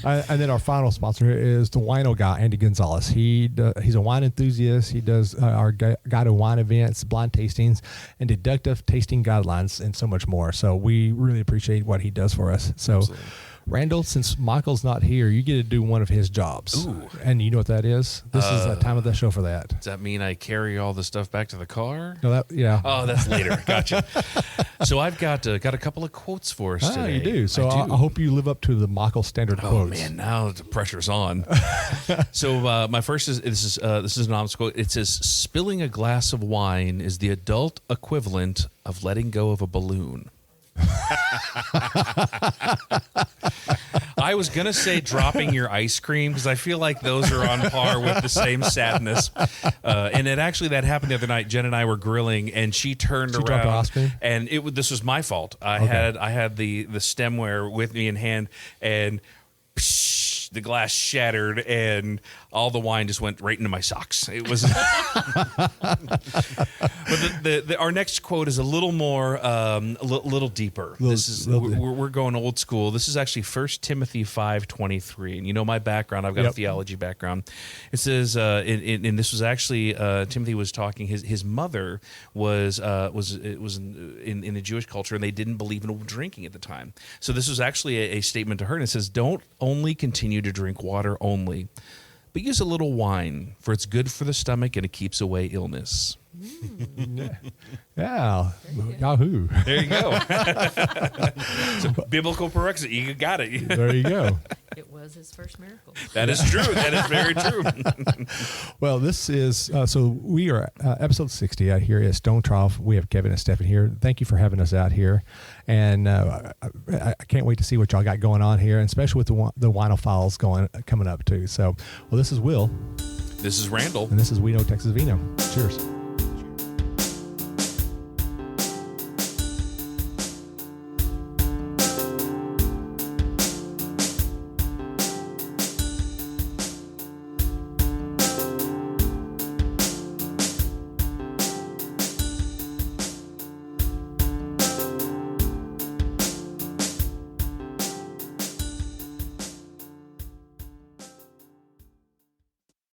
and then our final sponsor is the Wino guy, Andy Gonzalez. He's a wine enthusiast. He does our guided wine events, blind tastings, and deductive tasting guidelines, and so much more. So we really appreciate what he does for us. So Randall, since Michael's not here, you get to do one of his jobs. Ooh. And you know what that is? This is the time of the show for that. Does that mean I carry all the stuff back to the car? No, yeah. Oh, that's later. Gotcha. So I've got a couple of quotes for us today. You do. So I hope you live up to the Michael standard quotes. Oh man, now the pressure's on. So my first this is an honest quote. It says, "Spilling a glass of wine is the adult equivalent of letting go of a balloon." I was going to say dropping your ice cream because I feel like those are on par with the same sadness. And it actually, that happened the other night. Jen and I were grilling and she turned around. Dropped her ice cream? And this was my fault. I had the stemware with me in hand and the glass shattered and all the wine just went right into my socks. It was. But our next quote is a little more, a little deeper. We're going old school. This is actually 1 Timothy 5:23, and you know my background. I've got a theology background. It says, and this was actually Timothy was talking. His mother was in the Jewish culture, and they didn't believe in drinking at the time. So this was actually a statement to her, and it says, "Don't only continue to drink water only, but use a little wine, for it's good for the stomach and it keeps away illness." Yeah. Yahoo. There you go. So, biblical prerequisite. You got it. There you go. It was his first miracle. That is true. That is very true. Well, this is, so we are episode 60 out here at Stone Trough. We have Kevin and Stephanie here. Thank you for having us out here. And I can't wait to see what y'all got going on here, and especially with the winophiles coming up too. So, well, this is Will. This is Randall. And this is We Know Texas Vino. Cheers.